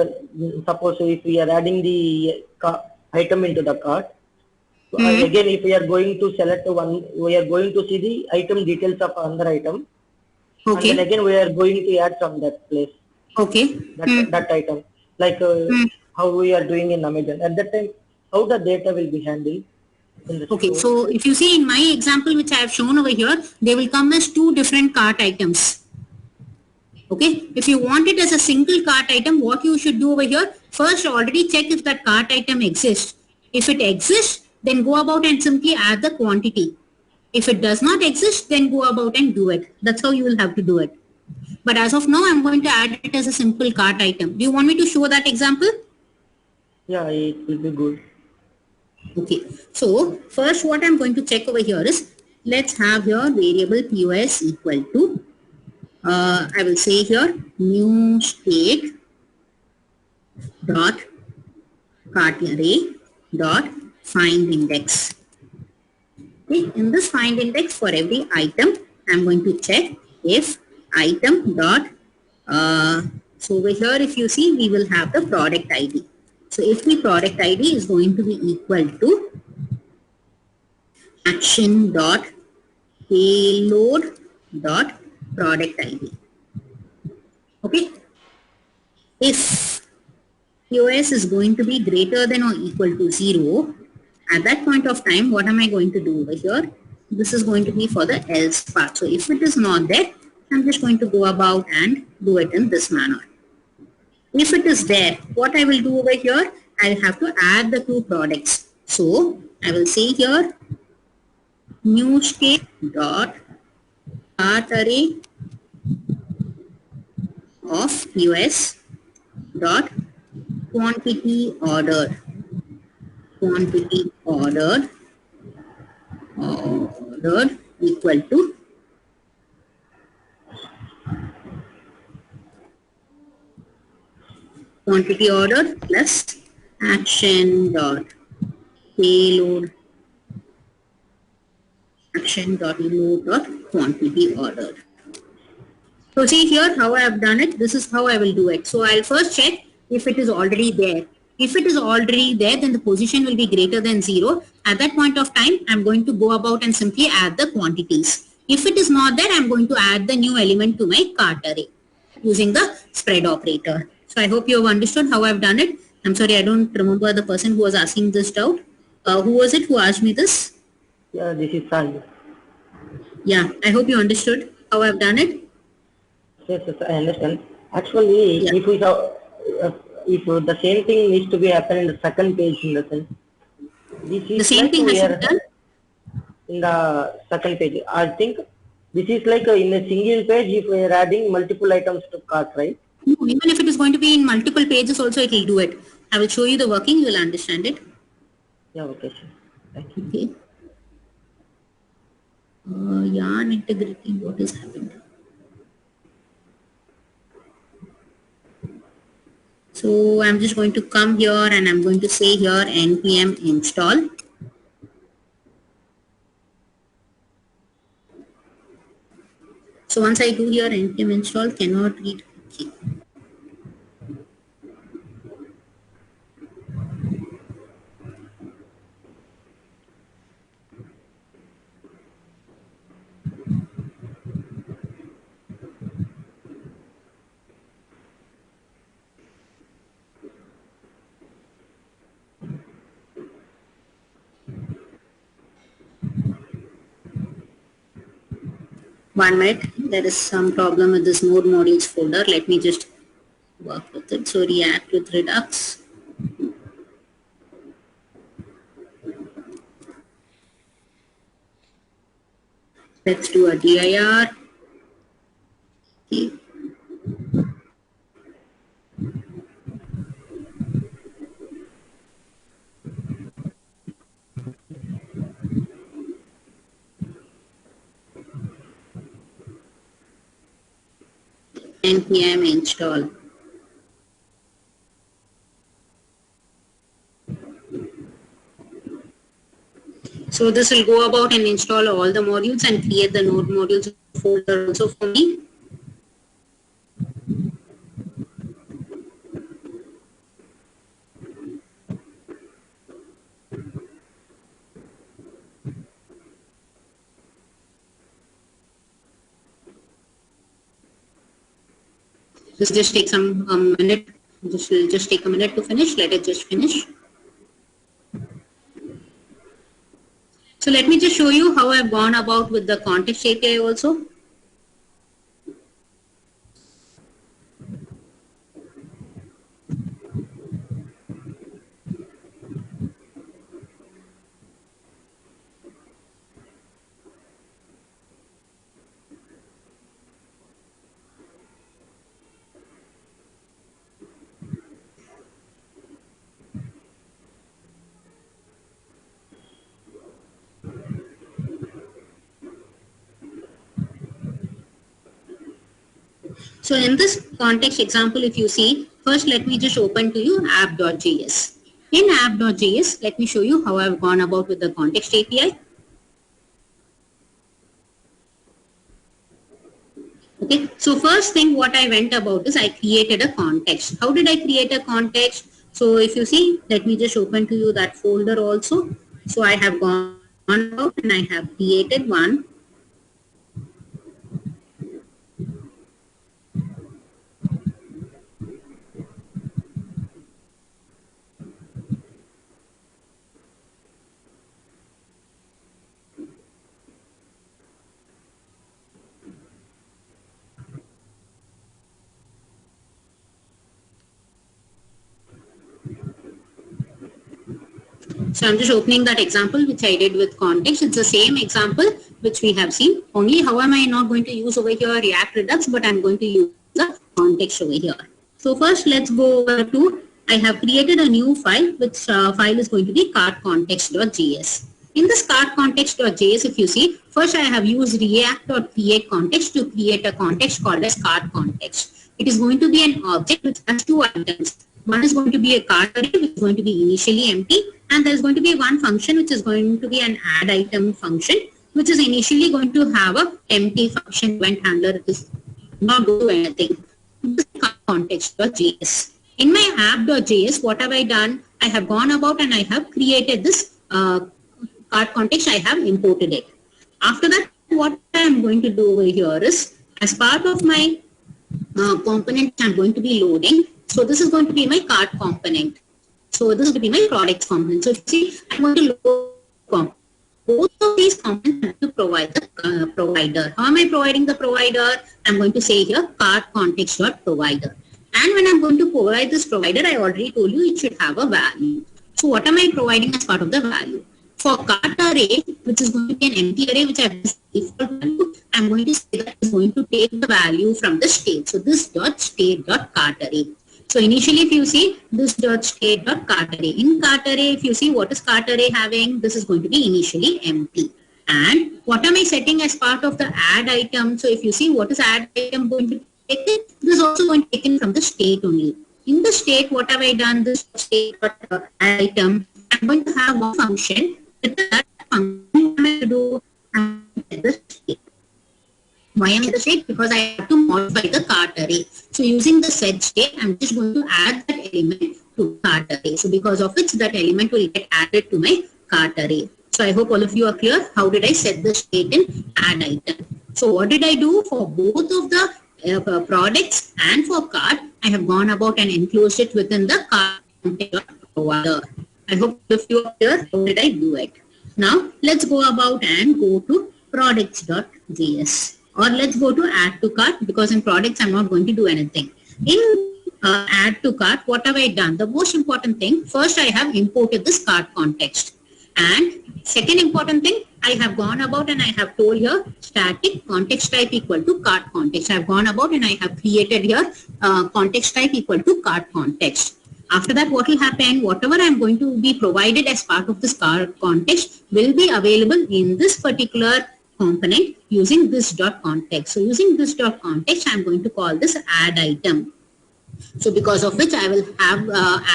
Speaker 5: suppose if we are adding the item into the cart, again if we are going to select one, we are going to see the item details of another item. Okay. And then again we are going to add from that place.
Speaker 1: Okay.
Speaker 5: That item, like how we are doing in Amazon. At that time, how the data will be handled.
Speaker 1: Okay, so if you see in my example which I have shown over here, they will come as two different cart items. Okay, if you want it as a single cart item, what you should do over here, first already check if that cart item exists. If it exists, then go about and simply add the quantity. If it does not exist, then go about and do it. That's how you will have to do it. But as of now, I'm going to add it as a simple cart item. Do you want me to show that example?
Speaker 5: Yeah, it will be good.
Speaker 1: Okay, so first what I'm going to check over here is, let's have here variable POS equal to, I will say here new state dot cart array dot find index. Okay, in this find index, for every item, I'm going to check if item dot, so over here if you see, we will have the product ID. So if the product ID is going to be equal to action dot payload dot product ID. Okay, if POS is going to be greater than or equal to 0, at that point of time, what am I going to do over here? This is going to be for the else part. So if it is not there, I'm just going to go about and do it in this manner. If it is there, what I will do over here, I have to add the two products. So I will say here, new state dot cart array of POS dot quantity ordered equal to quantity ordered plus action dot payload quantity ordered. So see here how I have done it. This is how I will do it. So I'll first check if it is already there. If it is already there, then the position will be greater than 0. At that point of time, I'm going to go about and simply add the quantities. If it is not there, I'm going to add the new element to my cart array using the spread operator. So I hope you have understood how I've done it. I'm sorry, I don't remember the person who was asking this doubt. Who was it who asked me this?
Speaker 5: Yeah, this is Sai.
Speaker 1: Yeah, I hope you understood how I've done it.
Speaker 5: Yes, yes, I understand. Actually,
Speaker 1: Yeah.
Speaker 5: if we have, if the same thing needs to be happen in the second page in the sense, this is
Speaker 1: The same
Speaker 5: like
Speaker 1: thing
Speaker 5: we
Speaker 1: has
Speaker 5: are
Speaker 1: been done.
Speaker 5: in the second page. I think this is like in a single page if we are adding multiple items to cart, right?
Speaker 1: No, even if it is going to be in multiple pages also, it will do it. I will show you the working, you will understand it.
Speaker 5: Yeah, okay, sure. Thank you.
Speaker 1: Okay. Yarn integrity, what is happening? So I'm just going to come here and I'm going to say here npm install. So once I do here npm install, cannot read. Okay. One minute, there is some problem with this node modules folder. Let me just work with it. So React with Redux. Let's do a dir. Okay. npm install. So this will go about and install all the modules and create the node modules folder also for me. This just takes some minute. This will just take a minute to finish. Let it just finish. So let me just show you how I've gone about with the context API also. So in this context example, if you see, first let me just open to you app.js. In app.js, let me show you how I've gone about with the context API. Okay, so first thing what I went about is I created a context. How did I create a context? So if you see, let me just open to you that folder also. So I have gone about and I have created one. So I'm just opening that example which I did with context. It's the same example which we have seen. Only how am I not going to use over here React Redux, but I'm going to use the context over here. So first let's go over to, I have created a new file, which file is going to be cardcontext.js. In this cardcontext.js, if you see, first I have used react.createContext to create a context called as cardContext. It is going to be an object which has two items. One is going to be a card array which is going to be initially empty, and there is going to be one function which is going to be an add item function, which is initially going to have a empty function event handler. It is not do anything. This is context.js. In my app.js, what have I done? I have gone about and I have created this card context. I have imported it. After that, what I am going to do over here is, as part of my component I'm going to be loading. So this is going to be my card component. So this is going to be my products component. So see, I'm going to load both of these components have to provide the provider. How am I providing the provider? I'm going to say here card context.provider. And when I'm going to provide this provider, I already told you it should have a value. So what am I providing as part of the value? For card array, which is going to be an empty array, which I have default value, I'm going to say that it's going to take the value from the state. So this dot state dot cart array. So initially, if you see this dot state dot cart array, in cart array, if you see what is cart array having, this is going to be initially empty. And what am I setting as part of the add item? So if you see what is add item going to take it, this is also going to be taken from the state only. In the state, what have I done? This state dot add item, I'm going to have one function. That function I'm going to do the state. Why am I the state? Because I have to modify the cart array. So using the set state, I'm just going to add that element to cart array. So because of which that element will get added to my cart array. So I hope all of you are clear. How did I set the state in add item? So what did I do for both of the products and for cart? I have gone about and enclosed it within the cart provider. I hope all of you are clear. How did I do it? Now let's go about and go to products.js. Or let's go to add to cart, because in products I'm not going to do anything. In add to cart, what have I done? The most important thing, first I have imported this cart context. And second important thing, I have gone about and I have told here static context type equal to cart context. I have gone about and I have created here context type equal to cart context. After that, what will happen? Whatever I am going to be provided as part of this cart context will be available in this particular component using this dot context. So using this dot context, I'm going to call this add item. So because of which I will have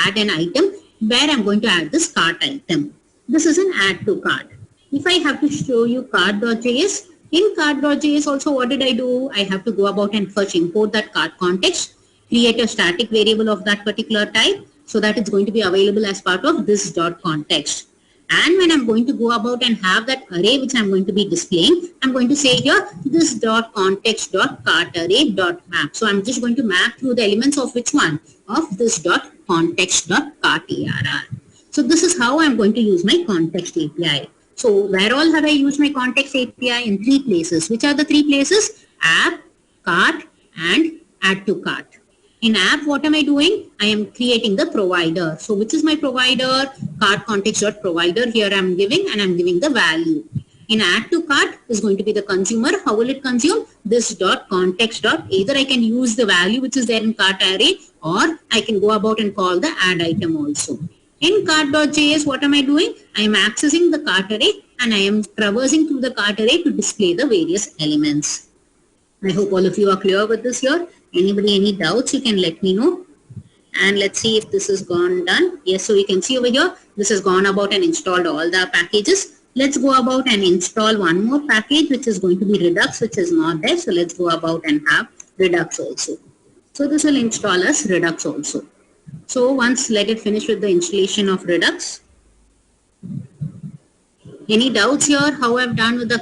Speaker 1: add an item where I'm going to add this cart item. This is an add to cart. If I have to show you cart.js, in cart.js also what did I do? I have to go about and first import that cart context, create a static variable of that particular type so that it's going to be available as part of this dot context. And when I'm going to go about and have that array which I'm going to be displaying, I'm going to say here this dot context dot cart array dot map. So I'm just going to map through the elements of which one? Of this dot context dot cart arr. So this is how I'm going to use my context API. So where all have I used my context API? In three places. Which are the three places? App, cart, and add to cart. In app, what am I doing? I am creating the provider. So which is my provider? Cart context.provider. Here I am giving and I am giving the value. In add to cart is going to be the consumer. How will it consume? This dot context dot. Either I can use the value which is there in cart array, or I can go about and call the add item also. In cart.js, what am I doing? I am accessing the cart array and I am traversing through the cart array to display the various elements. I hope all of you are clear with this here. Anybody, any doubts, you can let me know. And let's see if this is gone done. Yes, so you can see over here, this has gone about and installed all the packages. Let's go about and install one more package, which is going to be Redux, which is not there. So let's go about and have Redux also. So this will install us Redux also. So once let it finish with the installation of Redux. Any doubts here how I've done with the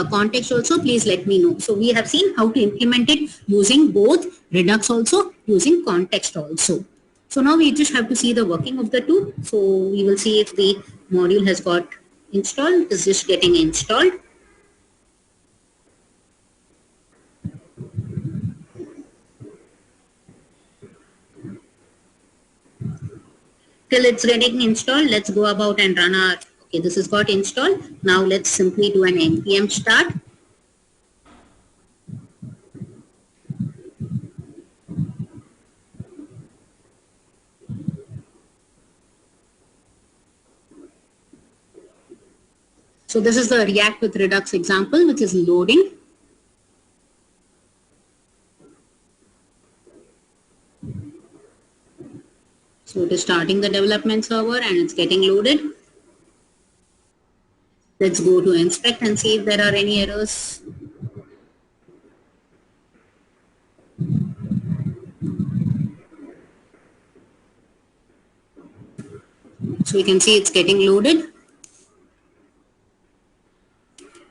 Speaker 1: context also, please let me know. So we have seen how to implement it using both Redux also, using context also. So now we just have to see the working of the two. So we will see if the module has got installed. It is just getting installed. Till it's getting installed, let's go about and run our, okay, this has got installed. Now let's simply do an npm start. So this is the React with Redux example, which is loading. So it is starting the development server and it's getting loaded. Let's go to inspect and see if there are any errors. So you can see it's getting loaded.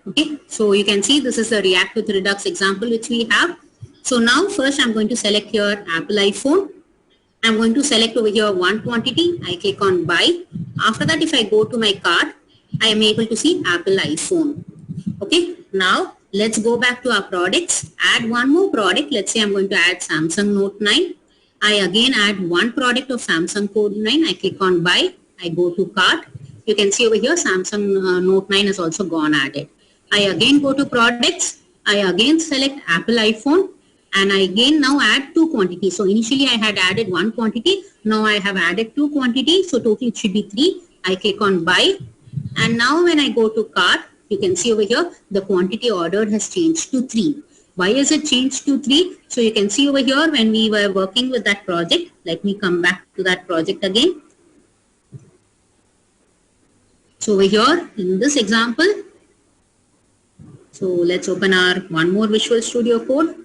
Speaker 1: Okay, so you can see this is the React with Redux example which we have. So now first I'm going to select here Apple iPhone. I'm going to select over here one quantity. I click on buy. After that, if I go to my cart, I am able to see Apple iPhone. Okay, now let's go back to our products. Add one more product. Let's say I'm going to add Samsung Note 9. I again add one product of Samsung Code 9. I click on buy. I go to cart. You can see over here Samsung Note 9 is also gone added. I again go to products. I again select Apple iPhone. And I again now add two quantities. So initially I had added one quantity. Now I have added two quantities. So total it should be 3. I click on buy. And now when I go to cart, you can see over here, the quantity ordered has changed to 3. Why is it changed to 3? So you can see over here when we were working with that project. Let me come back to that project again. So over here in this example, so let's open our one more Visual Studio Code.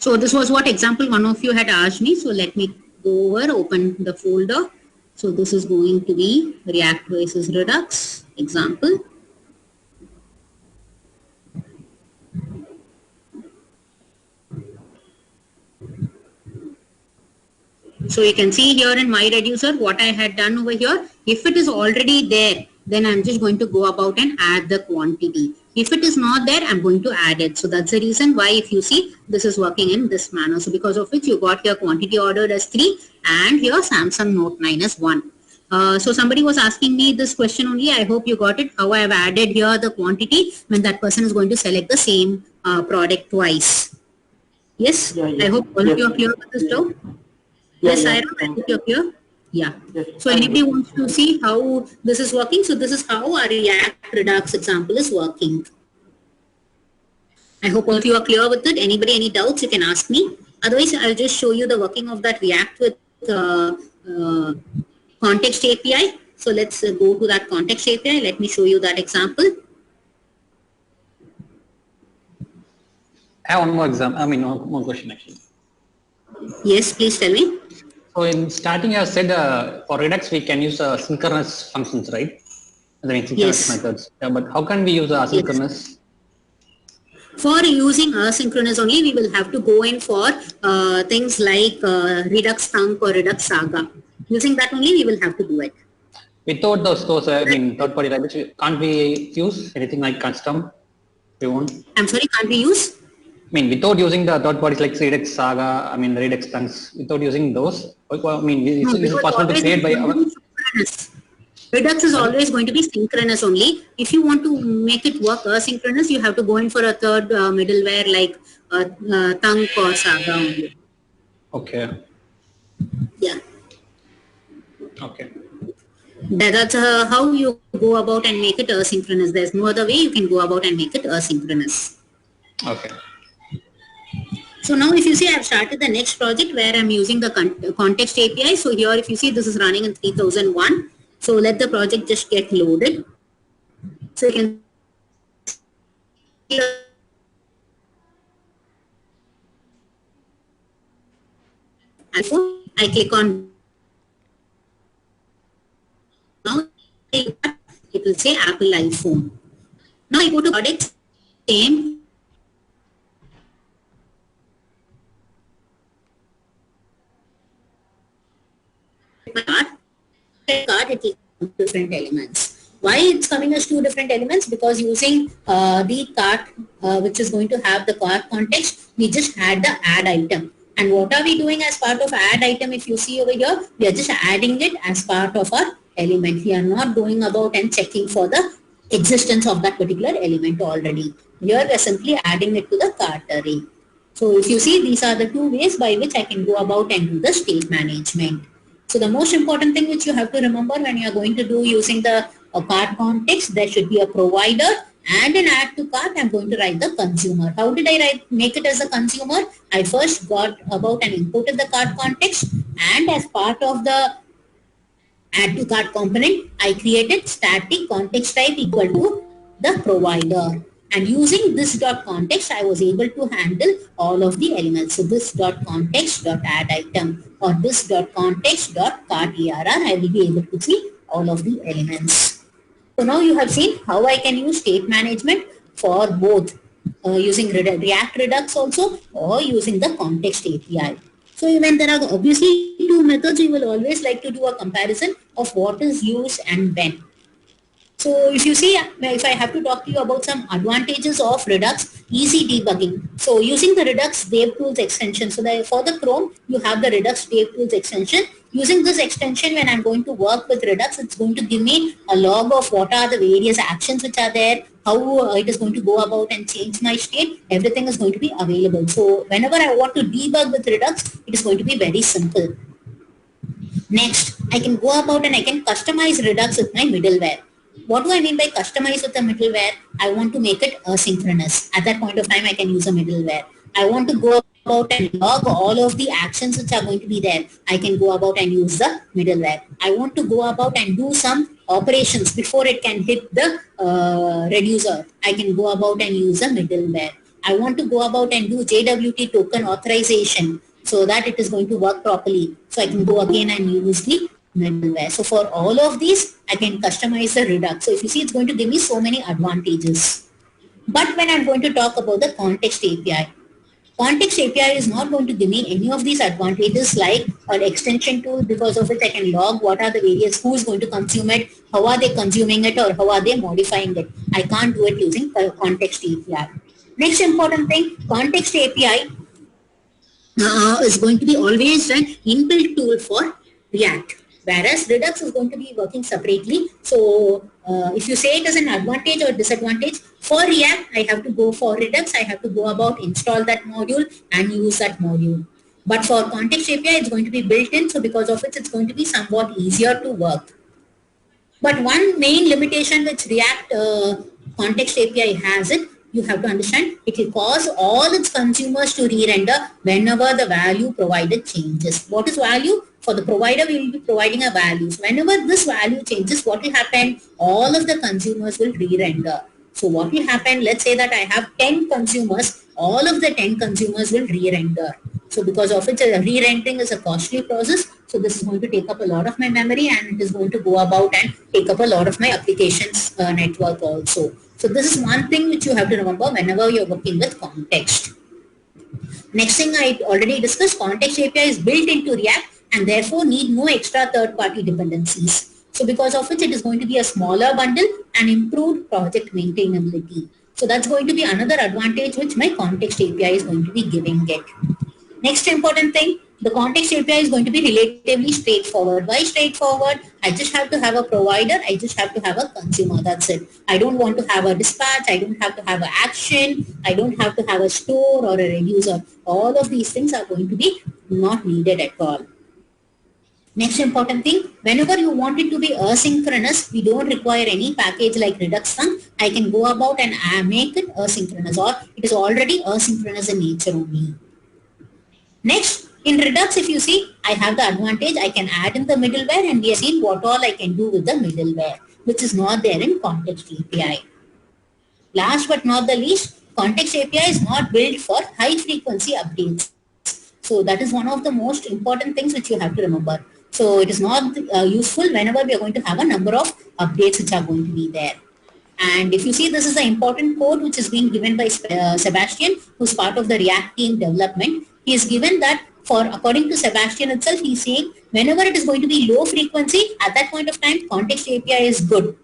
Speaker 1: So this was what example one of you had asked me. So let me go over, open the folder. So this is going to be React versus Redux example. So you can see here in my reducer what I had done over here. If it is already there, then I'm just going to go about and add the quantity. If it is not there, I'm going to add it. So that's the reason why if you see this is working in this manner. So because of which you got your quantity ordered as 3 and your Samsung Note 9 as 1. So somebody was asking me this question only. I hope you got it. How I have added here the quantity when that person is going to select the same product twice. Yes, I hope all of you are clear with this doubt. Yes, I hope you're clear. Yeah. So anybody wants to see how this is working? So this is how our React Redux example is working. I hope all of you are clear with it. Anybody, any doubts, you can ask me. Otherwise, I'll just show you the working of that React with Context API. So let's go to that Context API. Let me show you that example.
Speaker 4: I have one more example. I mean, one more question actually.
Speaker 1: Yes, please tell me.
Speaker 4: So in starting, I said for Redux we can use synchronous functions, right? I mean, synchronous methods. Yeah, but how can we use asynchronous?
Speaker 1: For using asynchronous only, we will have to go in for things like Redux Thunk or Redux Saga. Using that only, we will have to do it.
Speaker 4: Without those I mean, third-party libraries, can't we use anything like custom? We won't.
Speaker 1: I'm sorry, can't we use?
Speaker 4: I mean, without using the third parties like Redux Saga, I mean, Redux Thunks, without using those, I mean, is it possible to create by our...
Speaker 1: Redux is always going to be synchronous only. If you want to make it work asynchronous, you have to go in for a third middleware like Thunk or Saga only.
Speaker 4: Okay.
Speaker 1: Yeah.
Speaker 4: Okay.
Speaker 1: That's how you go about and make it asynchronous. There's no other way you can go about and make it asynchronous.
Speaker 4: Okay.
Speaker 1: So now if you see, I've started the next project where I'm using the context API. So here if you see, this is running in 3001. So let the project just get loaded. So you can see I click on now, it will say Apple iPhone. Now I go to product, same card, it will come different elements. Why it's coming as two different elements? Because using the cart, which is going to have the cart context, we just had the add item. And what are we doing as part of add item? If you see over here, we are just adding it as part of our element. We are not going about and checking for the existence of that particular element already. Here we are simply adding it to the cart array. So if you see, these are the two ways by which I can go about and do the state management. So the most important thing which you have to remember when you are going to do using the cart context, there should be a provider and an add to cart. I'm going to write the consumer. How did I make it as a consumer? I first got about and imported the cart context, and as part of the add to cart component, I created static context type equal to the provider. And using this dot context, I was able to handle all of the elements. So this dot context dot add item or this dot context dot cart ERR, I will be able to see all of the elements. So now you have seen how I can use state management for both using React Redux also or using the context API. So when there are obviously two methods, you will always like to do a comparison of what is used and when. So if you see, if I have to talk to you about some advantages of Redux, easy debugging. So using the Redux DevTools extension, so for the Chrome, you have the Redux DevTools extension. Using this extension, when I'm going to work with Redux, it's going to give me a log of what are the various actions which are there, how it is going to go about and change my state. Everything is going to be available. So whenever I want to debug with Redux, it is going to be very simple. Next, I can go about and I can customize Redux with my middleware. What do I mean by customize with the middleware? I want to make it asynchronous. At that point of time, I can use a middleware. I want to go about and log all of the actions which are going to be there. I can go about and use the middleware. I want to go about and do some operations before it can hit the reducer. I can go about and use a middleware. I want to go about and do JWT token authorization so that it is going to work properly. So I can go again and use the middleware. So for all of these, I can customize the Redux. So if you see, it's going to give me so many advantages. But when I'm going to talk about the context API is not going to give me any of these advantages like an extension tool because of which I can log what are the various, who is going to consume it, how are they consuming it, or how are they modifying it. I can't do it using context API. Next important thing, context API is going to be always an inbuilt tool for React, whereas Redux is going to be working separately. So if you say it as an advantage or disadvantage, for React, I have to go for Redux, I have to go about install that module and use that module. But for context API, it's going to be built in, so because of it, it's going to be somewhat easier to work. But one main limitation which React context API has it, you have to understand, it will cause all its consumers to re-render whenever the value provided changes. What is value? For the provider, we will be providing a value. So whenever this value changes, what will happen? All of the consumers will re-render. So what will happen? Let's say that I have 10 consumers, all of the 10 consumers will re-render. So because of it, re-rendering is a costly process. So this is going to take up a lot of my memory and it is going to go about and take up a lot of my applications network also. So this is one thing which you have to remember whenever you're working with context. Next thing I already discussed, context API is built into React and therefore need no extra third-party dependencies. So because of which it is going to be a smaller bundle and improved project maintainability. So that's going to be another advantage which my context API is going to be giving it. Next important thing, the context API is going to be relatively straightforward. Why straightforward? I just have to have a provider. I just have to have a consumer. That's it. I don't want to have a dispatch. I don't have to have an action. I don't have to have a store or a reducer. All of these things are going to be not needed at all. Next important thing, whenever you want it to be asynchronous, we don't require any package like Redux Fun. I can go about and make it asynchronous, or it is already asynchronous in nature only. Next, in Redux, if you see, I have the advantage, I can add in the middleware, and we have seen what all I can do with the middleware, which is not there in Context API. Last but not the least, Context API is not built for high frequency updates. So that is one of the most important things which you have to remember. So it is not useful whenever we are going to have a number of updates which are going to be there. And if you see, this is the important code which is being given by Sebastian, who's part of the React team development. He is given that for, according to Sebastian itself, he's saying whenever it is going to be low frequency, at that point of time, Context API is good.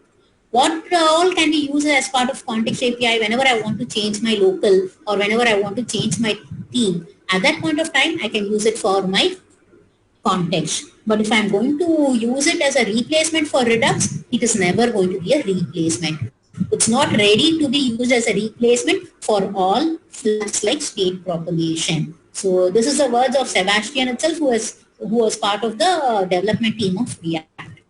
Speaker 1: What all can we use as part of Context API whenever I want to change my local or whenever I want to change my theme? At that point of time, I can use it for my context. But if I'm going to use it as a replacement for Redux, it is never going to be a replacement. It's not ready to be used as a replacement for all Flux like state propagation. So this is the words of Sebastian itself, who was part of the development team of React.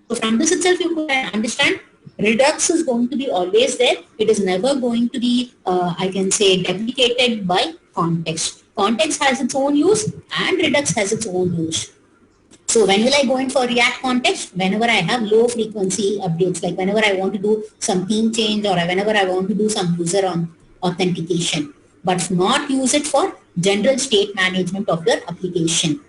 Speaker 1: So from this itself, you could understand Redux is going to be always there. It is never going to be, I can say, deprecated by context. Context has its own use and Redux has its own use. So when will I go in for React context? Whenever I have low frequency updates, like whenever I want to do some theme change or whenever I want to do some user authentication, but not use it for general state management of your application.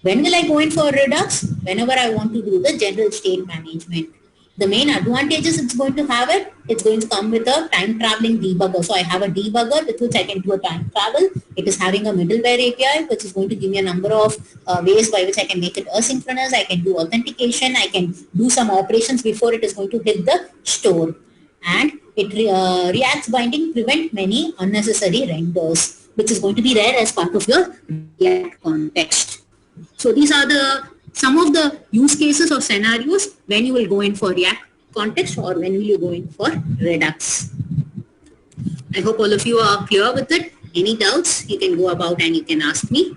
Speaker 1: When will I go in for Redux? Whenever I want to do the general state management. The main advantages it's going to have it's going to come with a time traveling debugger. So I have a debugger with which I can do a time travel. It is having a middleware API, which is going to give me a number of ways by which I can make it asynchronous. I can do authentication. I can do some operations before it is going to hit the store. And it React's binding prevent many unnecessary renders, which is going to be there as part of your React context. So these are some of the use cases or scenarios when you will go in for React context or when will you go in for Redux. I hope all of you are clear with it. Any doubts, you can go about and you can ask me.